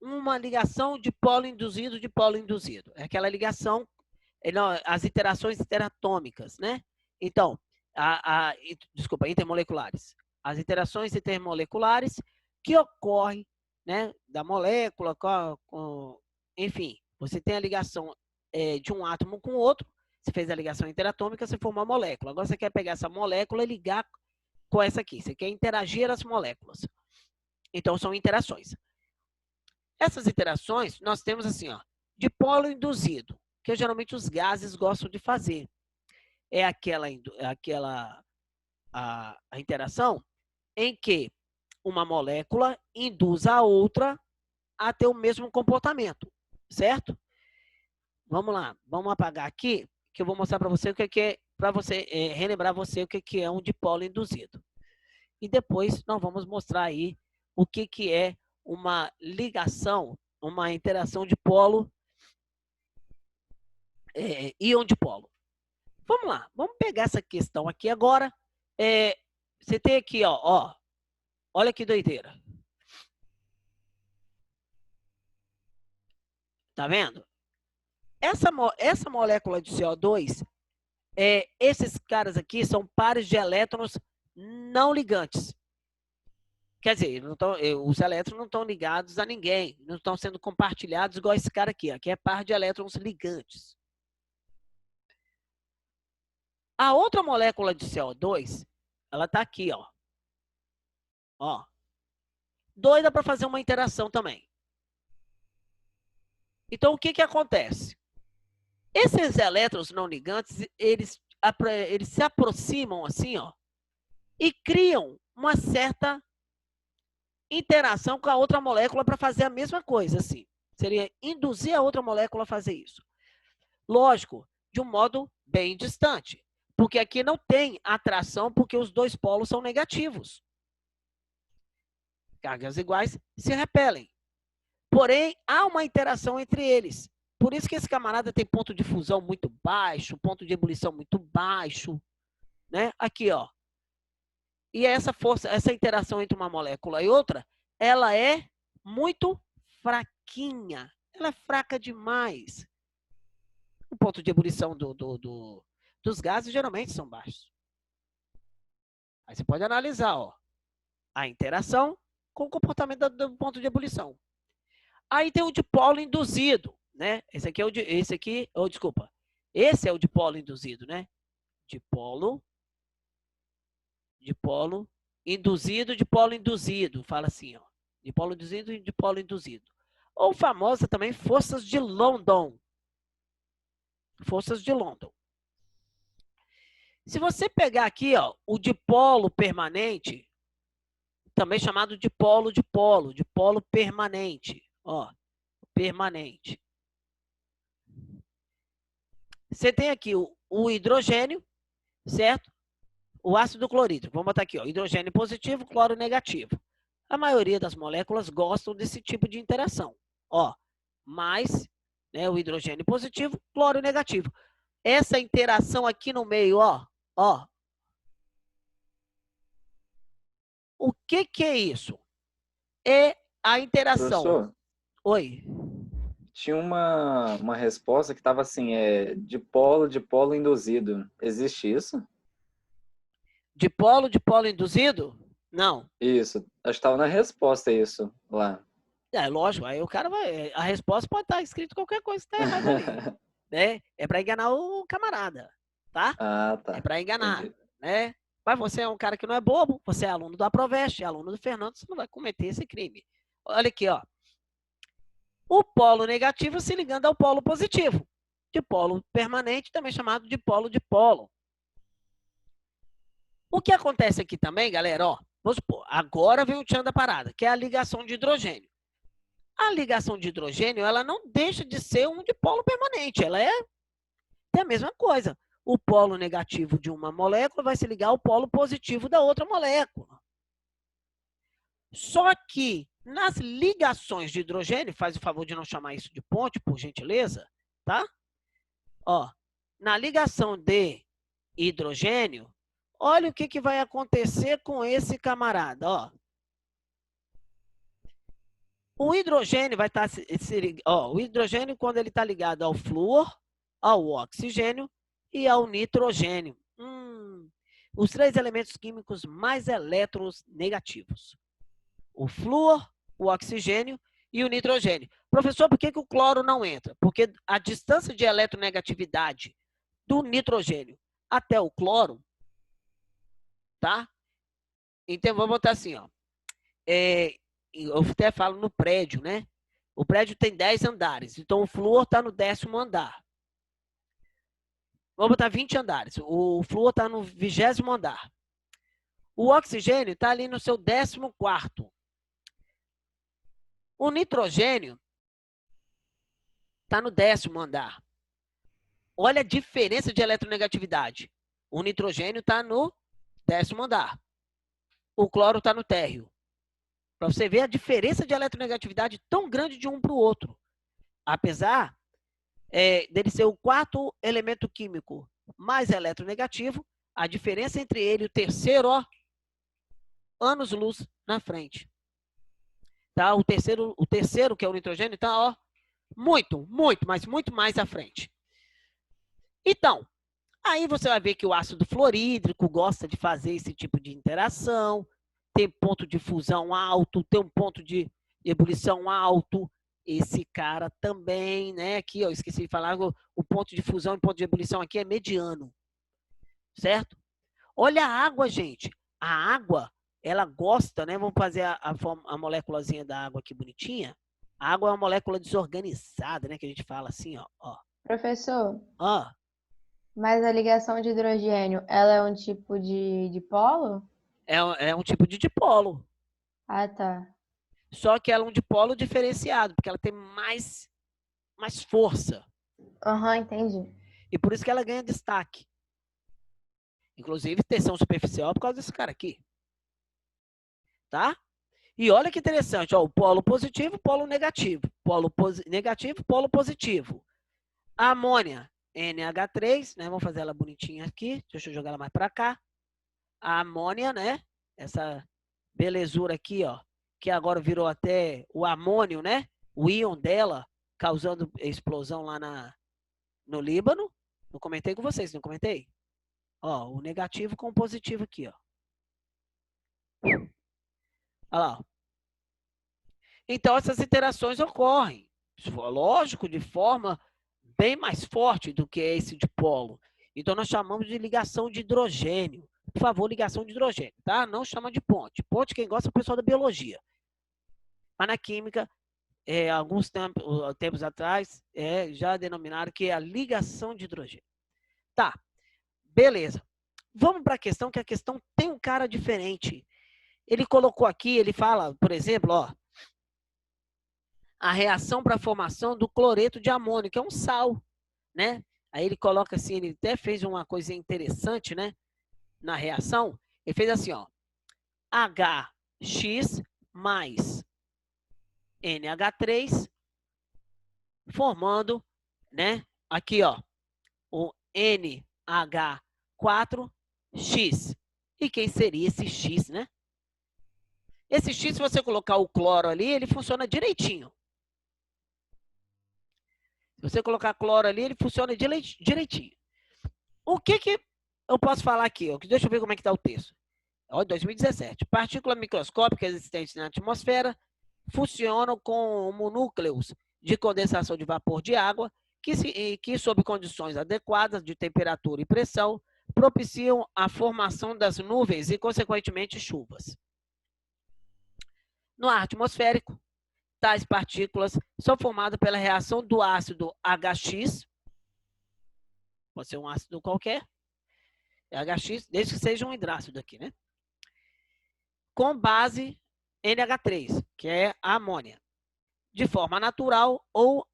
uma ligação de polo induzido de polo induzido? É aquela ligação, as interações interatômicas, né? Então, desculpa, intermoleculares. As interações intermoleculares que ocorrem, né, da molécula, enfim, você tem a ligação de um átomo com o outro, você fez a ligação interatômica, você formou uma molécula. Agora você quer pegar essa molécula e ligar com essa aqui. Você quer interagir as moléculas. Então, são interações. Essas interações, nós temos assim, ó, dipolo induzido, que geralmente os gases gostam de fazer. É a interação em que uma molécula induz a outra a ter o mesmo comportamento, certo? Vamos lá, vamos apagar aqui, que eu vou mostrar para você o que é, para você relembrar você o que é um dipolo induzido. E depois nós vamos mostrar aí o que é uma ligação, uma interação de polo, íon-dipolo. Vamos lá, vamos pegar essa questão aqui agora. Você tem aqui, ó, olha que doideira. Tá vendo? Essa molécula de CO2, esses caras aqui são pares de elétrons não ligantes. Quer dizer, os elétrons não estão ligados a ninguém, não estão sendo compartilhados igual esse cara aqui, que é par de elétrons ligantes. A outra molécula de CO2, ela está aqui, ó. Doida para fazer uma interação também. Então, o que acontece? Esses elétrons não ligantes, eles se aproximam assim, ó, e criam uma certa interação com a outra molécula para fazer a mesma coisa, assim. Seria induzir a outra molécula a fazer isso. Lógico, de um modo bem distante, porque aqui não tem atração, porque os dois polos são negativos. Cargas iguais se repelem. Porém, há uma interação entre eles. Por isso que esse camarada tem ponto de fusão muito baixo, ponto de ebulição muito baixo, né? Aqui, ó. E essa força, essa interação entre uma molécula e outra, ela é muito fraquinha. Ela é fraca demais. O ponto de ebulição dos gases geralmente são baixos. Aí você pode analisar, ó, a interação com o comportamento do ponto de ebulição. Aí tem o dipolo induzido, né? Esse é o dipolo induzido, né? Dipolo induzido, fala assim, ó. Dipolo induzido e dipolo induzido. Ou famosa também forças de London. Forças de London. Se você pegar aqui, ó, o dipolo permanente, também chamado dipolo permanente, ó, permanente. Você tem aqui o hidrogênio, certo? O ácido clorídrico. Vamos botar aqui, ó, hidrogênio positivo, cloro negativo. A maioria das moléculas gostam desse tipo de interação. Ó, mais, né, o hidrogênio positivo, cloro negativo. Essa interação aqui no meio, ó. O que é isso? É a interação. Professor, oi. Tinha uma resposta que estava assim, dipolo induzido. Existe isso? Dipolo induzido? Não. Isso. Acho que estava na resposta isso lá. Lógico, aí o cara vai. A resposta pode estar escrito qualquer coisa que está errado ali. Né? É para enganar o camarada, tá? Ah, tá. É para enganar, Entendi. né? Mas você é um cara que não é bobo, você é aluno do Aproveste, é aluno do Fernando, você não vai cometer esse crime. Olha aqui, ó. O polo negativo se ligando ao polo positivo. Dipolo permanente, também chamado de polo-dipolo. O que acontece aqui também, galera, ó, vamos supor, agora vem o tchan da parada, que é a ligação de hidrogênio. A ligação de hidrogênio, ela não deixa de ser um dipolo permanente, ela é a mesma coisa. O polo negativo de uma molécula vai se ligar ao polo positivo da outra molécula. Só que nas ligações de hidrogênio, faz o favor de não chamar isso de ponte, por gentileza, tá? Ó, na ligação de hidrogênio, olha o que vai acontecer com esse camarada, ó. O hidrogênio vai estar o hidrogênio, quando ele está ligado ao flúor, ao oxigênio e ao nitrogênio. Os 3 elementos químicos mais eletronegativos. O flúor, o oxigênio e o nitrogênio. Professor, por que o cloro não entra? Porque a distância de eletronegatividade do nitrogênio até o cloro, tá? Então, vou botar assim, ó. Eu até falo no prédio, né? O prédio tem 10 andares, então o flúor está no 10º andar. Vamos botar 20 andares, o flúor está no 20º andar. O oxigênio está ali no seu 14º. O nitrogênio está no 10º andar. Olha a diferença de eletronegatividade. O nitrogênio está no 10º andar. O cloro está no térreo. Para você ver a diferença de eletronegatividade tão grande de um para o outro. Apesar dele ser o 4º elemento químico mais eletronegativo, a diferença entre ele e o terceiro, ó, anos-luz na frente. Tá? O terceiro, que é o nitrogênio, está, ó, muito mais à frente. Então, aí você vai ver que o ácido fluorídrico gosta de fazer esse tipo de interação, tem ponto de fusão alto, tem um ponto de ebulição alto. Esse cara também, né? Aqui, ó, esqueci de falar, o ponto de fusão e ponto de ebulição aqui é mediano. Certo? Olha a água, gente. A água, ela gosta, né? Vamos fazer a moléculazinha da água aqui bonitinha. A água é uma molécula desorganizada, né? Que a gente fala assim, ó. Professor. Ó. Mas a ligação de hidrogênio, ela é um tipo de dipolo? É um tipo de dipolo. Ah, tá. Só que ela é um dipolo diferenciado, porque ela tem mais força. Entendi. E por isso que ela ganha destaque. Inclusive, tensão superficial por causa desse cara aqui. Tá? E olha que interessante, ó, o polo positivo, polo negativo. Polo negativo, polo positivo. A amônia, NH3, né? Vamos fazer ela bonitinha aqui. Deixa eu jogar ela mais para cá. A amônia, né? Essa belezura aqui, ó. Que agora virou até o amônio, né? O íon dela, causando explosão lá no Líbano. Não comentei com vocês, não comentei? Ó, o negativo com o positivo aqui, ó. Olha lá, ó. Então, essas interações ocorrem, lógico, de forma bem mais forte do que esse dipolo. Então, nós chamamos de ligação de hidrogênio. Por favor, ligação de hidrogênio, tá? Não chama de ponte. Ponte, quem gosta é o pessoal da biologia. Mas na química, alguns tempos atrás, já denominaram que é a ligação de hidrogênio. Tá, beleza. Vamos para a questão, que a questão tem um cara diferente. Ele colocou aqui, ele fala, por exemplo, ó, a reação para a formação do cloreto de amônio, que é um sal, né? Aí ele coloca assim, ele até fez uma coisa interessante, né? Na reação, ele fez assim, ó, HX mais NH3, formando, né? Aqui, ó, o NH4X. E quem seria esse X, né? Esse X, se você colocar o cloro ali, ele funciona direitinho. Se você colocar cloro ali, ele funciona direitinho. O que eu posso falar aqui? Deixa eu ver como é que está o texto. Ó, 2017. Partículas microscópicas existentes na atmosfera funcionam como núcleos de condensação de vapor de água que, sob condições adequadas de temperatura e pressão, propiciam a formação das nuvens e, consequentemente, chuvas. No ar atmosférico, tais partículas são formadas pela reação do ácido HX, pode ser um ácido qualquer, HX, desde que seja um hidrácido aqui, né? Com base NH3, que é a amônia. de forma natural ou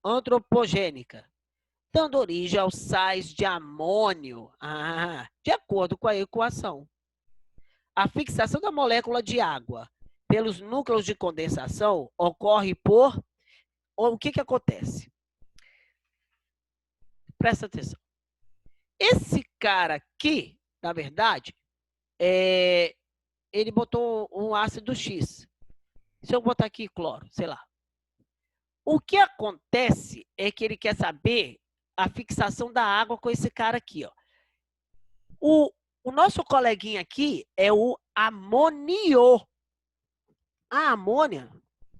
antropogênica, dando origem aos sais de amônio, de acordo com a equação. A fixação da molécula de água pelos núcleos de condensação ocorre por... O que acontece? Presta atenção. Esse cara aqui, na verdade, ele botou um ácido X. Se eu botar aqui cloro, sei lá. O que acontece é que ele quer saber a fixação da água com esse cara aqui, ó. O nosso coleguinha aqui é o amônio. A amônia...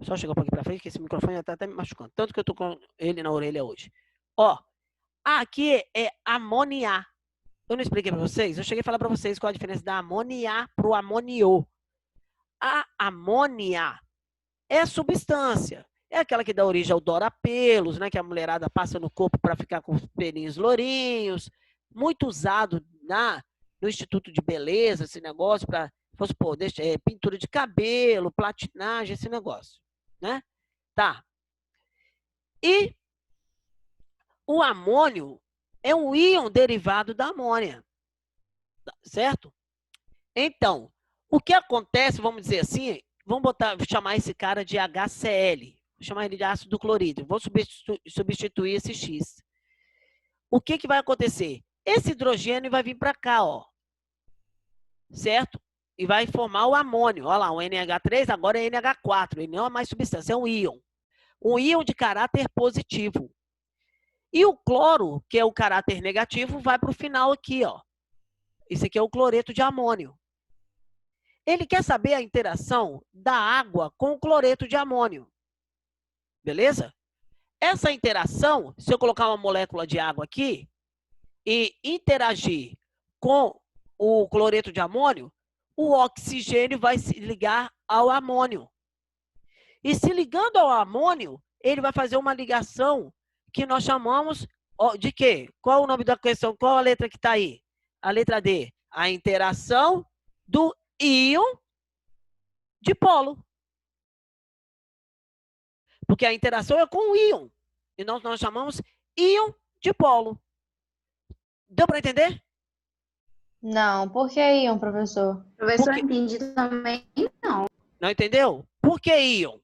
Só chegar um pouquinho para frente, que esse microfone já está até me machucando. Tanto que eu estou com ele na orelha hoje. Ó, aqui é amoniá. Eu não expliquei para vocês? Eu cheguei a falar para vocês qual a diferença da amoniá para o amoniô. A amônia é a substância. É aquela que dá origem ao dorapelos, né? Que a mulherada passa no corpo para ficar com os pelinhos lourinhos. Muito usado no Instituto de Beleza, esse negócio para, vamos supor, pintura de cabelo, platinagem, esse negócio. Né? Tá. E o amônio é um íon derivado da amônia. Certo? Então, o que acontece, vamos dizer assim, vamos chamar esse cara de HCl. Vou chamar ele de ácido clorídrico. Vou substituir esse X. O que vai acontecer? Esse hidrogênio vai vir para cá, ó. Certo? E vai formar o amônio. Olha lá, o NH3 agora é NH4. Ele não é mais substância, é um íon. Um íon de caráter positivo. E o cloro, que é o caráter negativo, vai para o final aqui, ó. Esse aqui é o cloreto de amônio. Ele quer saber a interação da água com o cloreto de amônio. Beleza? Essa interação, se eu colocar uma molécula de água aqui e interagir com o cloreto de amônio, o oxigênio vai se ligar ao amônio. E se ligando ao amônio, ele vai fazer uma ligação que nós chamamos de quê? Qual o nome da questão? Qual a letra que está aí? A letra D. A interação do íon dipolo. Porque a interação é com o íon. E nós chamamos íon dipolo. Deu para entender? Não. Por que íon, professor? Professor, entendi também, não. Não entendeu? Por que íon?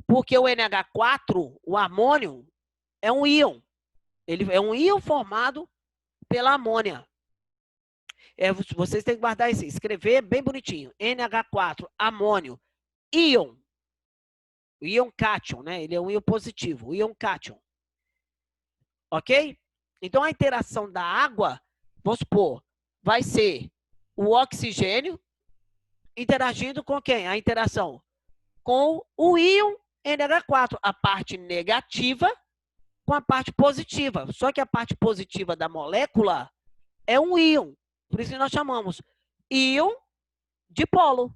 Porque o NH4, o amônio, é um íon. Ele é um íon formado pela amônia. Vocês têm que guardar isso, escrever bem bonitinho. NH4, amônio, íon. O íon cátion, né? Ele é um íon positivo, o íon cátion. Ok? Então, a interação da água, vamos supor, vai ser o oxigênio interagindo com quem? A interação com o íon NH4, a parte negativa com a parte positiva. Só que a parte positiva da molécula é um íon. Por isso que nós chamamos íon dipolo.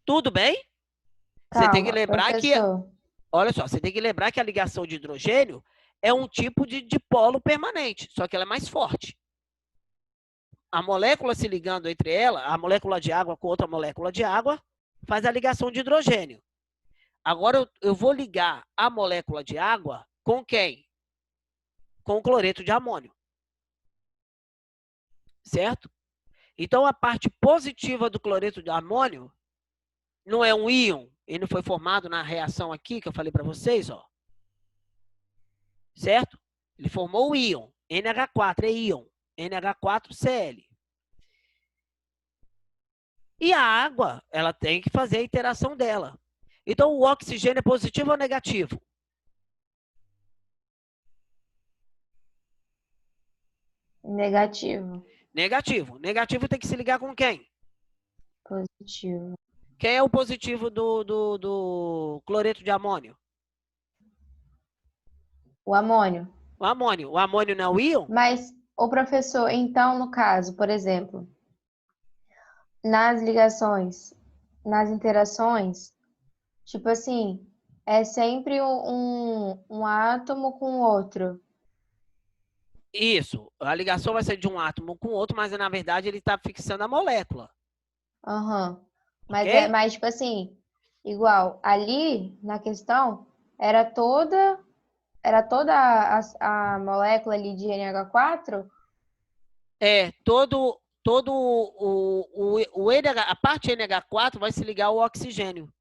Tudo bem? Calma, você tem que lembrar professor. que... Olha só, você tem que lembrar que a ligação de hidrogênio é um tipo de dipolo permanente, só que ela é mais forte. A molécula se ligando entre ela, a molécula de água com outra molécula de água, faz a ligação de hidrogênio. Agora eu vou ligar a molécula de água com quem? Com o cloreto de amônio. Certo? Então, a parte positiva do cloreto de amônio não é um íon. Ele foi formado na reação aqui, que eu falei para vocês, ó. Certo? Ele formou o íon. NH4 é íon. NH4Cl. E a água, ela tem que fazer a interação dela. Então, o oxigênio é positivo ou negativo? Negativo. Negativo. Negativo tem que se ligar com quem? Positivo. Quem é o positivo do cloreto de amônio? O amônio. O amônio. O amônio não é o íon? Mas, o professor, então, no caso, por exemplo, nas ligações, nas interações, tipo assim, é sempre um átomo com o outro. Isso. A ligação vai ser de um átomo com o outro, mas na verdade ele está fixando a molécula. Aham. Mas Ok? mas tipo assim, igual ali na questão, era toda a molécula ali de NH4? Todo o NH, a parte NH4 vai se ligar ao oxigênio.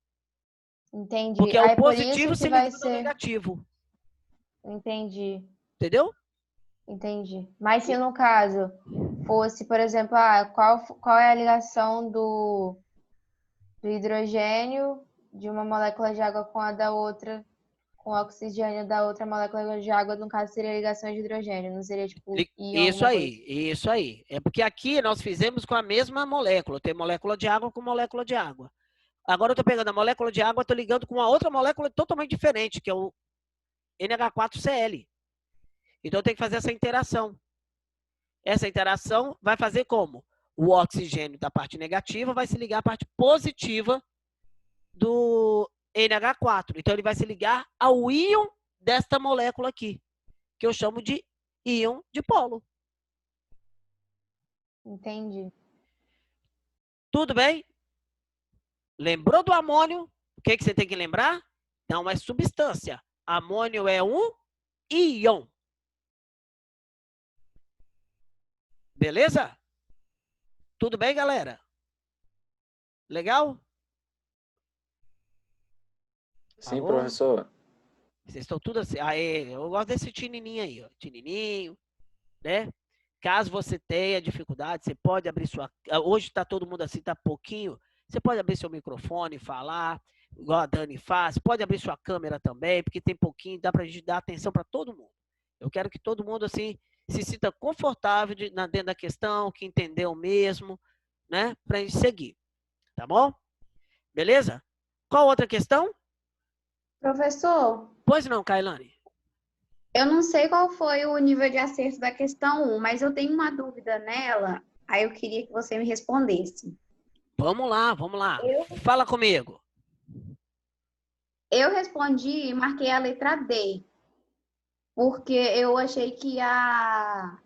Entendi. Porque é o Aí por isso positivo que se vai ligando ao ser. negativo. Entendi, Entendeu? entendi. Mas se no caso fosse, por exemplo, qual é a ligação do hidrogênio de uma molécula de água com a da outra, com o oxigênio da outra molécula de água, no caso seria ligação de hidrogênio, não seria tipo íon Isso alguma coisa? aí, isso aí. É porque aqui nós fizemos com a mesma molécula. Tem molécula de água com molécula de água. Agora eu estou pegando a molécula de água, estou ligando com uma outra molécula totalmente diferente, que é o NH4Cl. Então tem que fazer essa interação. Essa interação vai fazer como? O oxigênio da parte negativa vai se ligar à parte positiva do NH4. Então ele vai se ligar ao íon desta molécula aqui, que eu chamo de íon dipolo. Entendi. Tudo bem? Lembrou do amônio? O que você tem que lembrar? Não é substância. Amônio é um íon. Beleza? Tudo bem, galera? Legal? Sim, Alô? professor. Vocês estão tudo assim. Aê, eu gosto desse tinininho aí, ó. Tinininho, né? Caso você tenha dificuldade, você pode abrir sua... Hoje está todo mundo assim, tá pouquinho. Você pode abrir seu microfone e falar, igual a Dani faz. Pode abrir sua câmera também, porque tem pouquinho, dá pra gente dar atenção para todo mundo. Eu quero que todo mundo, assim, se sinta confortável dentro da questão, que entendeu mesmo, né? Pra gente seguir. Tá bom? Beleza? Qual outra questão? Professor, Pois não, Kailane. eu não sei qual foi o nível de acerto da questão 1, mas eu tenho uma dúvida nela, aí eu queria que você me respondesse. Vamos lá, vamos lá. Eu, Fala comigo. eu respondi e marquei a letra D, porque eu achei que a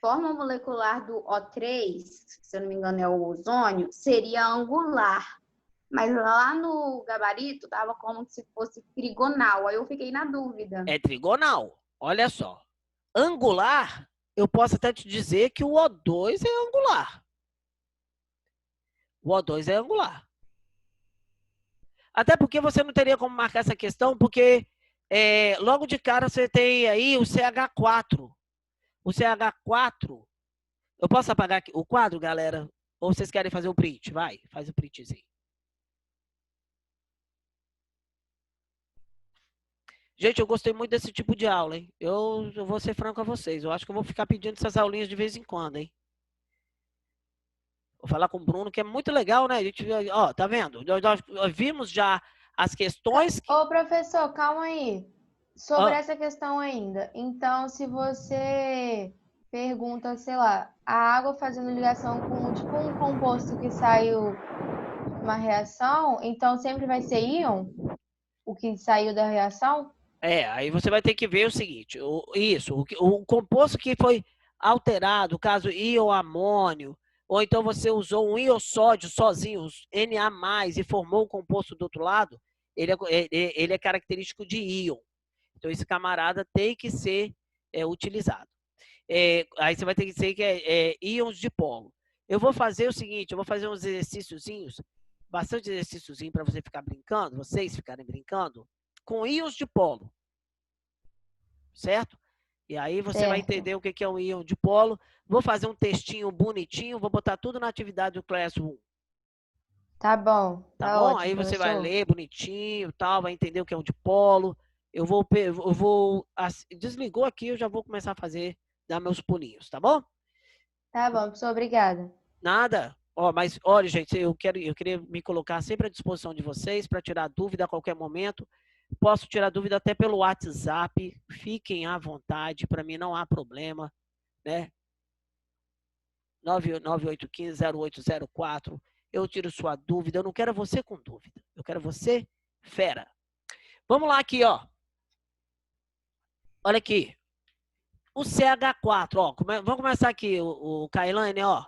forma molecular do O3, se eu não me engano é o ozônio, seria angular. Mas lá no gabarito tava como se fosse trigonal. Aí eu fiquei na dúvida. É trigonal. Olha só. Angular, eu posso até te dizer que o O2 é angular. O O2 é angular. Até porque você não teria como marcar essa questão, porque logo de cara você tem aí o CH4. O CH4, eu posso apagar aqui o quadro, galera? Ou vocês querem fazer o print? Vai, faz o printzinho. Gente, eu gostei muito desse tipo de aula, hein? Eu vou ser franco a vocês. Eu acho que eu vou ficar pedindo essas aulinhas de vez em quando, hein? Vou falar com o Bruno, que é muito legal, né? A gente, ó, tá vendo? Nós vimos já as questões. Ô, professor, calma aí. Sobre Ah, essa questão ainda. Então, se você pergunta, sei lá, a água fazendo ligação com tipo um composto que saiu de uma reação, então sempre vai ser íon? O que saiu da reação? aí você vai ter que ver o seguinte: o composto que foi alterado, caso ioamônio, ou então você usou um iossódio sozinho, Na+, e formou o composto do outro lado, ele é característico de íon. Então, esse camarada tem que ser utilizado. Aí você vai ter que dizer que é íons dipolo. Eu vou fazer o seguinte, eu vou fazer uns exercíciozinhos, bastante exercíciozinho para você ficar brincando, vocês ficarem brincando, com íons dipolo. Certo? E aí você vai entender o que é um íon dipolo. Vou fazer um textinho bonitinho, vou botar tudo na atividade do Classroom. Tá bom, Tá bom? ótimo, Aí você vai professor. ler bonitinho, tal, vai entender o que é um dipolo. Desligou aqui, eu já vou começar a dar meus pulinhos, tá bom? Tá bom, professor, obrigada. Nada. Mas olha, gente, eu queria me colocar sempre à disposição de vocês para tirar dúvida a qualquer momento. Posso tirar dúvida até pelo WhatsApp. Fiquem à vontade, para mim não há problema, né? 99815-0804. Eu tiro sua dúvida. Eu não quero você com dúvida. Eu quero você fera. Vamos lá aqui, ó. Olha aqui. O CH4, ó. Vamos começar aqui, o Kailane, ó.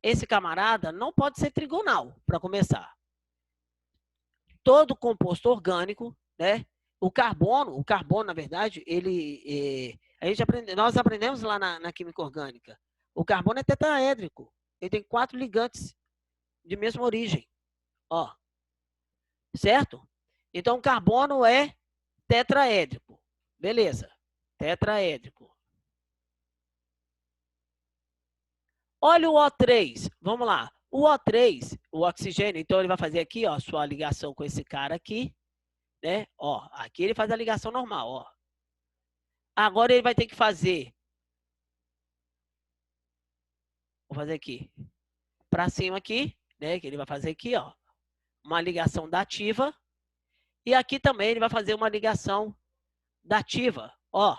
esse camarada não pode ser trigonal, para começar. Todo composto orgânico, né? O carbono, na verdade, nós aprendemos lá na química orgânica. O carbono é tetraédrico. Ele tem 4 ligantes de mesma origem. Ó. Certo? Então, o carbono é tetraédrico. Beleza. Tetraédrico. Olha o O3. Vamos lá. O O3, o oxigênio, então ele vai fazer aqui, ó, sua ligação com esse cara aqui, né? Ó, aqui ele faz a ligação normal, ó. Agora ele vai ter que fazer. Vou fazer aqui. Para cima aqui, né? Que ele vai fazer aqui, ó. Uma ligação dativa. E aqui também ele vai fazer uma ligação dativa, ó.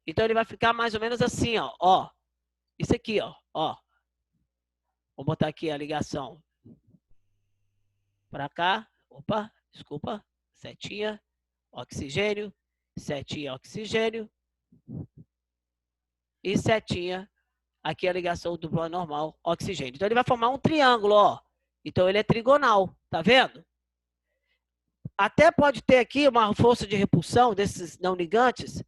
Então ele vai ficar mais ou menos assim, ó. Isso aqui, ó. Vou botar aqui a ligação para cá. Opa, desculpa. Setinha, oxigênio, setinha, oxigênio. E setinha, aqui a ligação do plano normal, oxigênio. Então ele vai formar um triângulo, ó. Então ele é trigonal, tá vendo? Até pode ter aqui uma força de repulsão desses não ligantes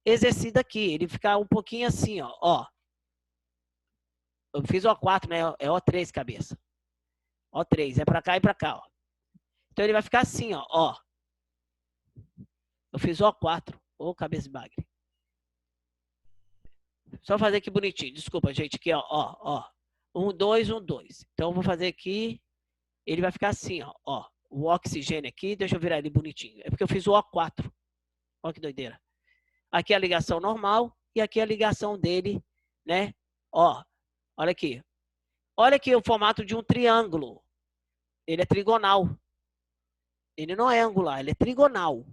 exercida aqui. Ele fica um pouquinho assim, ó. Eu fiz O4, né? É O3 cabeça. O3, é para cá e para cá, ó. Então ele vai ficar assim, ó. Eu fiz O4, ô cabeça de bagre. Só fazer aqui bonitinho. Desculpa, gente, aqui, ó. 1, 2, 1, 2. Então eu vou fazer aqui, ele vai ficar assim, ó. O oxigênio aqui, deixa eu virar ele bonitinho. É porque eu fiz o O4. Olha que doideira. Aqui é a ligação normal e aqui é a ligação dele, né? Ó, olha aqui. Olha aqui o formato de um triângulo. Ele é trigonal. Ele não é angular, ele é trigonal,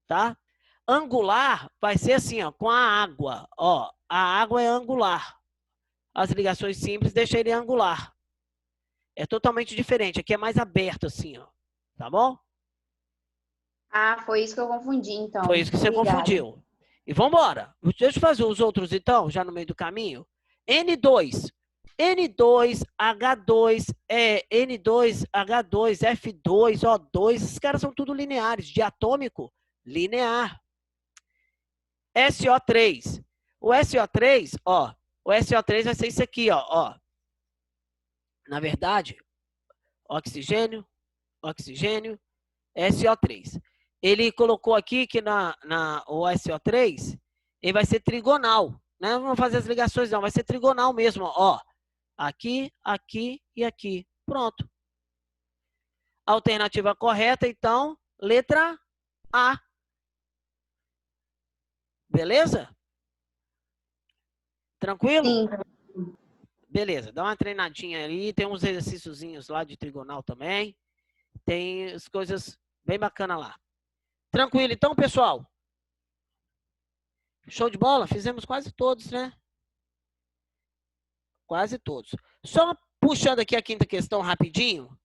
tá? Angular vai ser assim, ó, com a água, ó. A água é angular. As ligações simples deixam ele angular. É totalmente diferente. Aqui é mais aberto assim, ó. Tá bom? Ah, foi isso que eu confundi, então. Foi isso que você confundiu. E vamos embora. Deixa eu fazer os outros, então, já no meio do caminho. N2, H2, N2, H2, F2, O2, esses caras são tudo lineares. Diatômico, linear. SO3. O SO3, ó. O SO3 vai ser isso aqui, ó. Na verdade, oxigênio, SO3. Ele colocou aqui que o SO3, ele vai ser trigonal. Né? Não vamos fazer as ligações, não. Vai ser trigonal mesmo, ó. Aqui, aqui e aqui. Pronto. Alternativa correta, então, letra A. Beleza? Tranquilo? Sim. Beleza, dá uma treinadinha ali. Tem uns exercíciozinhos lá de trigonal também. Tem as coisas bem bacanas lá. Tranquilo, então, pessoal? Show de bola? Fizemos quase todos, né? Quase todos. Só puxando aqui a quinta questão rapidinho.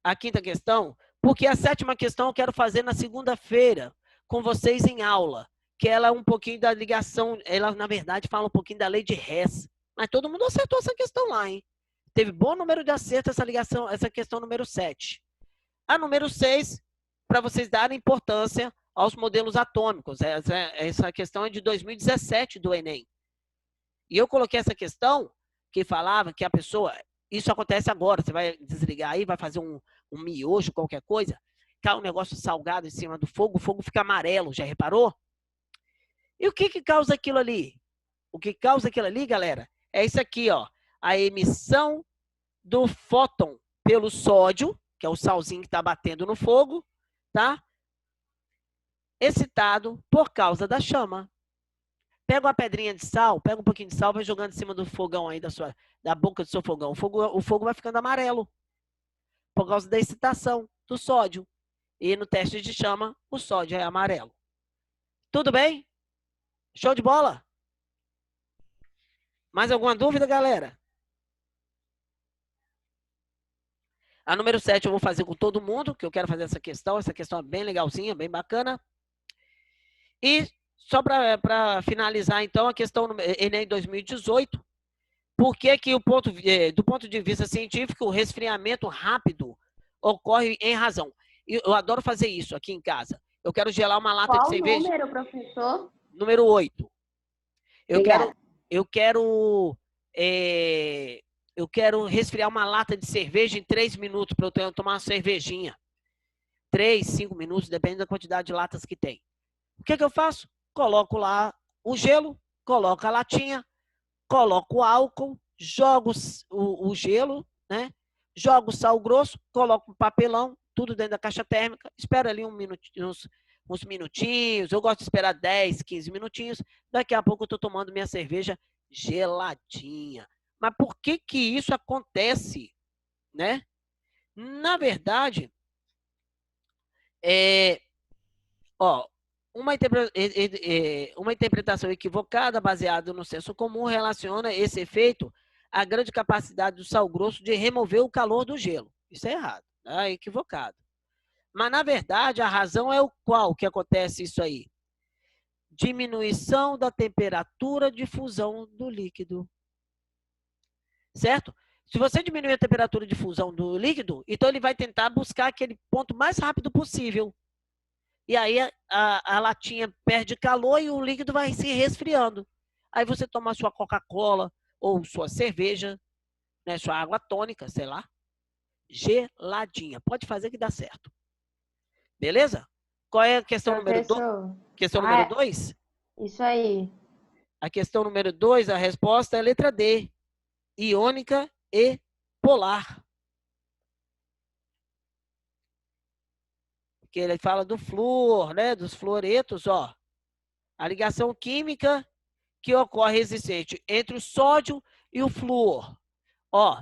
A quinta questão, porque a sétima questão eu quero fazer na segunda-feira com vocês em aula. Que ela é um pouquinho da ligação, ela na verdade fala um pouquinho da lei de Hess. Mas todo mundo acertou essa questão lá, hein? Teve bom número de acerto essa ligação, essa questão número 7. A número 6, para vocês darem importância aos modelos atômicos. Essa questão é de 2017 do Enem. E eu coloquei essa questão que falava que a pessoa... Isso acontece agora. Você vai desligar aí, vai fazer um miojo, qualquer coisa. Cai um negócio salgado em cima do fogo, o fogo fica amarelo. Já reparou? E o que causa aquilo ali? O que causa aquilo ali, galera, é isso aqui, ó. A emissão do fóton pelo sódio, que é o salzinho que está batendo no fogo, tá? Excitado por causa da chama. Pega uma pedrinha de sal, pega um pouquinho de sal, vai jogando em cima do fogão aí, da boca do seu fogão. O fogo vai ficando amarelo por causa da excitação do sódio. E no teste de chama, o sódio é amarelo. Tudo bem? Show de bola? Mais alguma dúvida, galera? A número 7 eu vou fazer com todo mundo, que eu quero fazer essa questão. Essa questão é bem legalzinha, bem bacana. E só para finalizar, então, a questão no Enem 2018, por que que do ponto de vista científico, o resfriamento rápido ocorre em razão? Eu adoro fazer isso aqui em casa. Eu quero gelar uma lata de cerveja. Qual número, professor? Número 8. Obrigada. Eu quero resfriar uma lata de cerveja em 3 minutos para eu tomar uma cervejinha. 3, 5 minutos, depende da quantidade de latas que tem. O que eu faço? Coloco lá o gelo, coloco a latinha, coloco o álcool, jogo o gelo, né? Jogo o sal grosso, coloco o papelão, tudo dentro da caixa térmica, espero ali uns minutinhos, eu gosto de esperar 10, 15 minutinhos, daqui a pouco eu estou tomando minha cerveja geladinha. Mas por que que isso acontece, né? Na verdade, uma interpretação equivocada baseada no senso comum relaciona esse efeito à grande capacidade do sal grosso de remover o calor do gelo. Isso é errado, é equivocado. Mas, na verdade, a razão é o qual que acontece isso aí. Diminuição da temperatura de fusão do líquido. Certo? Se você diminuir a temperatura de fusão do líquido, então ele vai tentar buscar aquele ponto mais rápido possível. E aí a latinha perde calor e o líquido vai se resfriando. Aí você toma sua Coca-Cola ou sua cerveja, né, sua água tônica, sei lá, geladinha. Pode fazer que dá certo. Beleza? Qual é a questão número 2? Questão número 2? Isso aí. A questão número 2, a resposta é a letra D. Iônica e polar. Que ele fala do flúor, né, dos fluoretos, ó. A ligação química que ocorre existente entre o sódio e o flúor. Ó,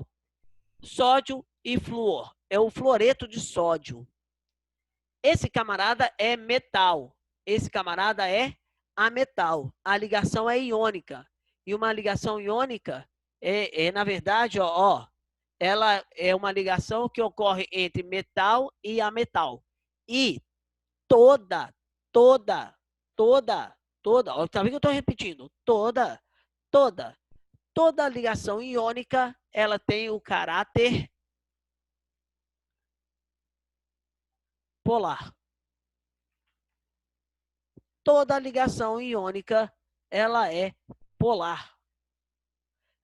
sódio e flúor. É o fluoreto de sódio. Esse camarada é metal. Esse camarada é ametal. A ligação é iônica. E uma ligação iônica na verdade, ela é uma ligação que ocorre entre metal e ametal. E toda, ó, tá vendo que eu estou repetindo? Toda ligação iônica, ela tem o caráter polar. Toda ligação iônica, ela é polar.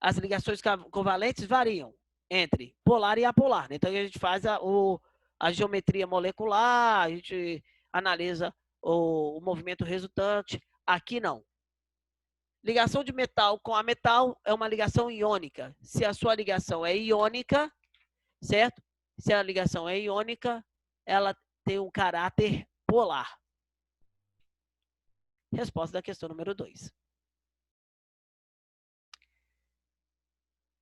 As ligações covalentes variam entre polar e apolar, né? Então, a gente faz a geometria molecular, a gente analisa o movimento resultante. Aqui, não. Ligação de metal com ametal é uma ligação iônica. Se a sua ligação é iônica, certo? Se a ligação é iônica, ela tem um caráter polar. Resposta da questão número 2.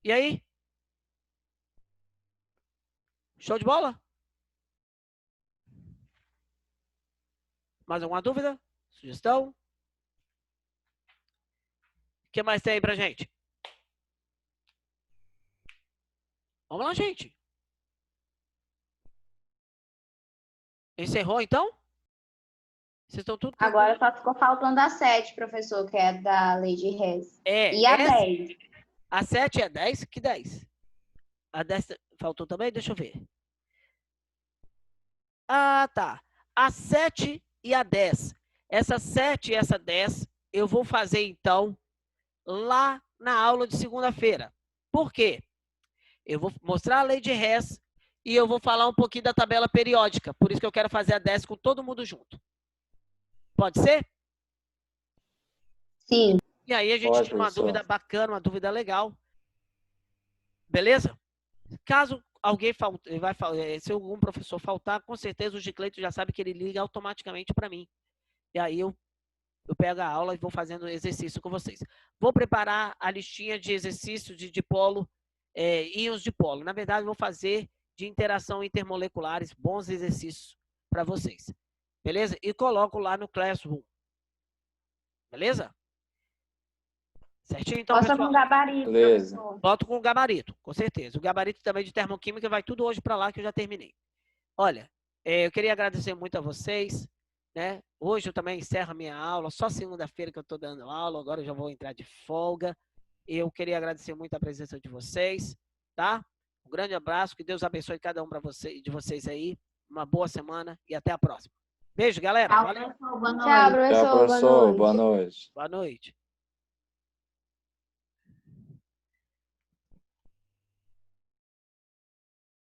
E aí? Show de bola? Mais alguma dúvida? Sugestão? O que mais tem aí pra gente? Vamos lá, gente. Encerrou, então? Vocês estão tudo... Agora só ficou faltando a 7, professor, que é da lei de Hess. E a 10? A 7 é 10? Que 10? A 10 faltou também? Deixa eu ver. Ah, tá. A 7 e a 10. Essa 7 e essa 10 eu vou fazer, então, lá na aula de segunda-feira. Por quê? Eu vou mostrar a lei de Hess e eu vou falar um pouquinho da tabela periódica. Por isso que eu quero fazer a 10 com todo mundo junto. Pode ser? Sim. E aí a gente tira uma dúvida bacana, uma dúvida legal. Beleza? Caso alguém falte, se algum professor faltar, com certeza o Gicleito já sabe que ele liga automaticamente para mim. E aí eu pego a aula e vou fazendo exercício com vocês. Vou preparar a listinha de exercícios de dipolo, íons dipolo. Na verdade, vou fazer de interação intermoleculares, bons exercícios para vocês. Beleza? E coloco lá no Classroom. Beleza? Certinho, então, pessoal? Com gabarito, professor. Boto com gabarito, com certeza. O gabarito também de termoquímica vai tudo hoje para lá que eu já terminei. Olha, eu queria agradecer muito a vocês. né? Hoje eu também encerro a minha aula, só segunda-feira que eu estou dando aula, agora eu já vou entrar de folga. Eu queria agradecer muito a presença de vocês, tá? Um grande abraço, que Deus abençoe cada um de vocês aí. Uma boa semana e até a próxima. Beijo, galera. Tchau, Valeu. professor. Boa noite. Tchau, professor. Tchau, professor. Boa noite. Boa noite. Boa noite.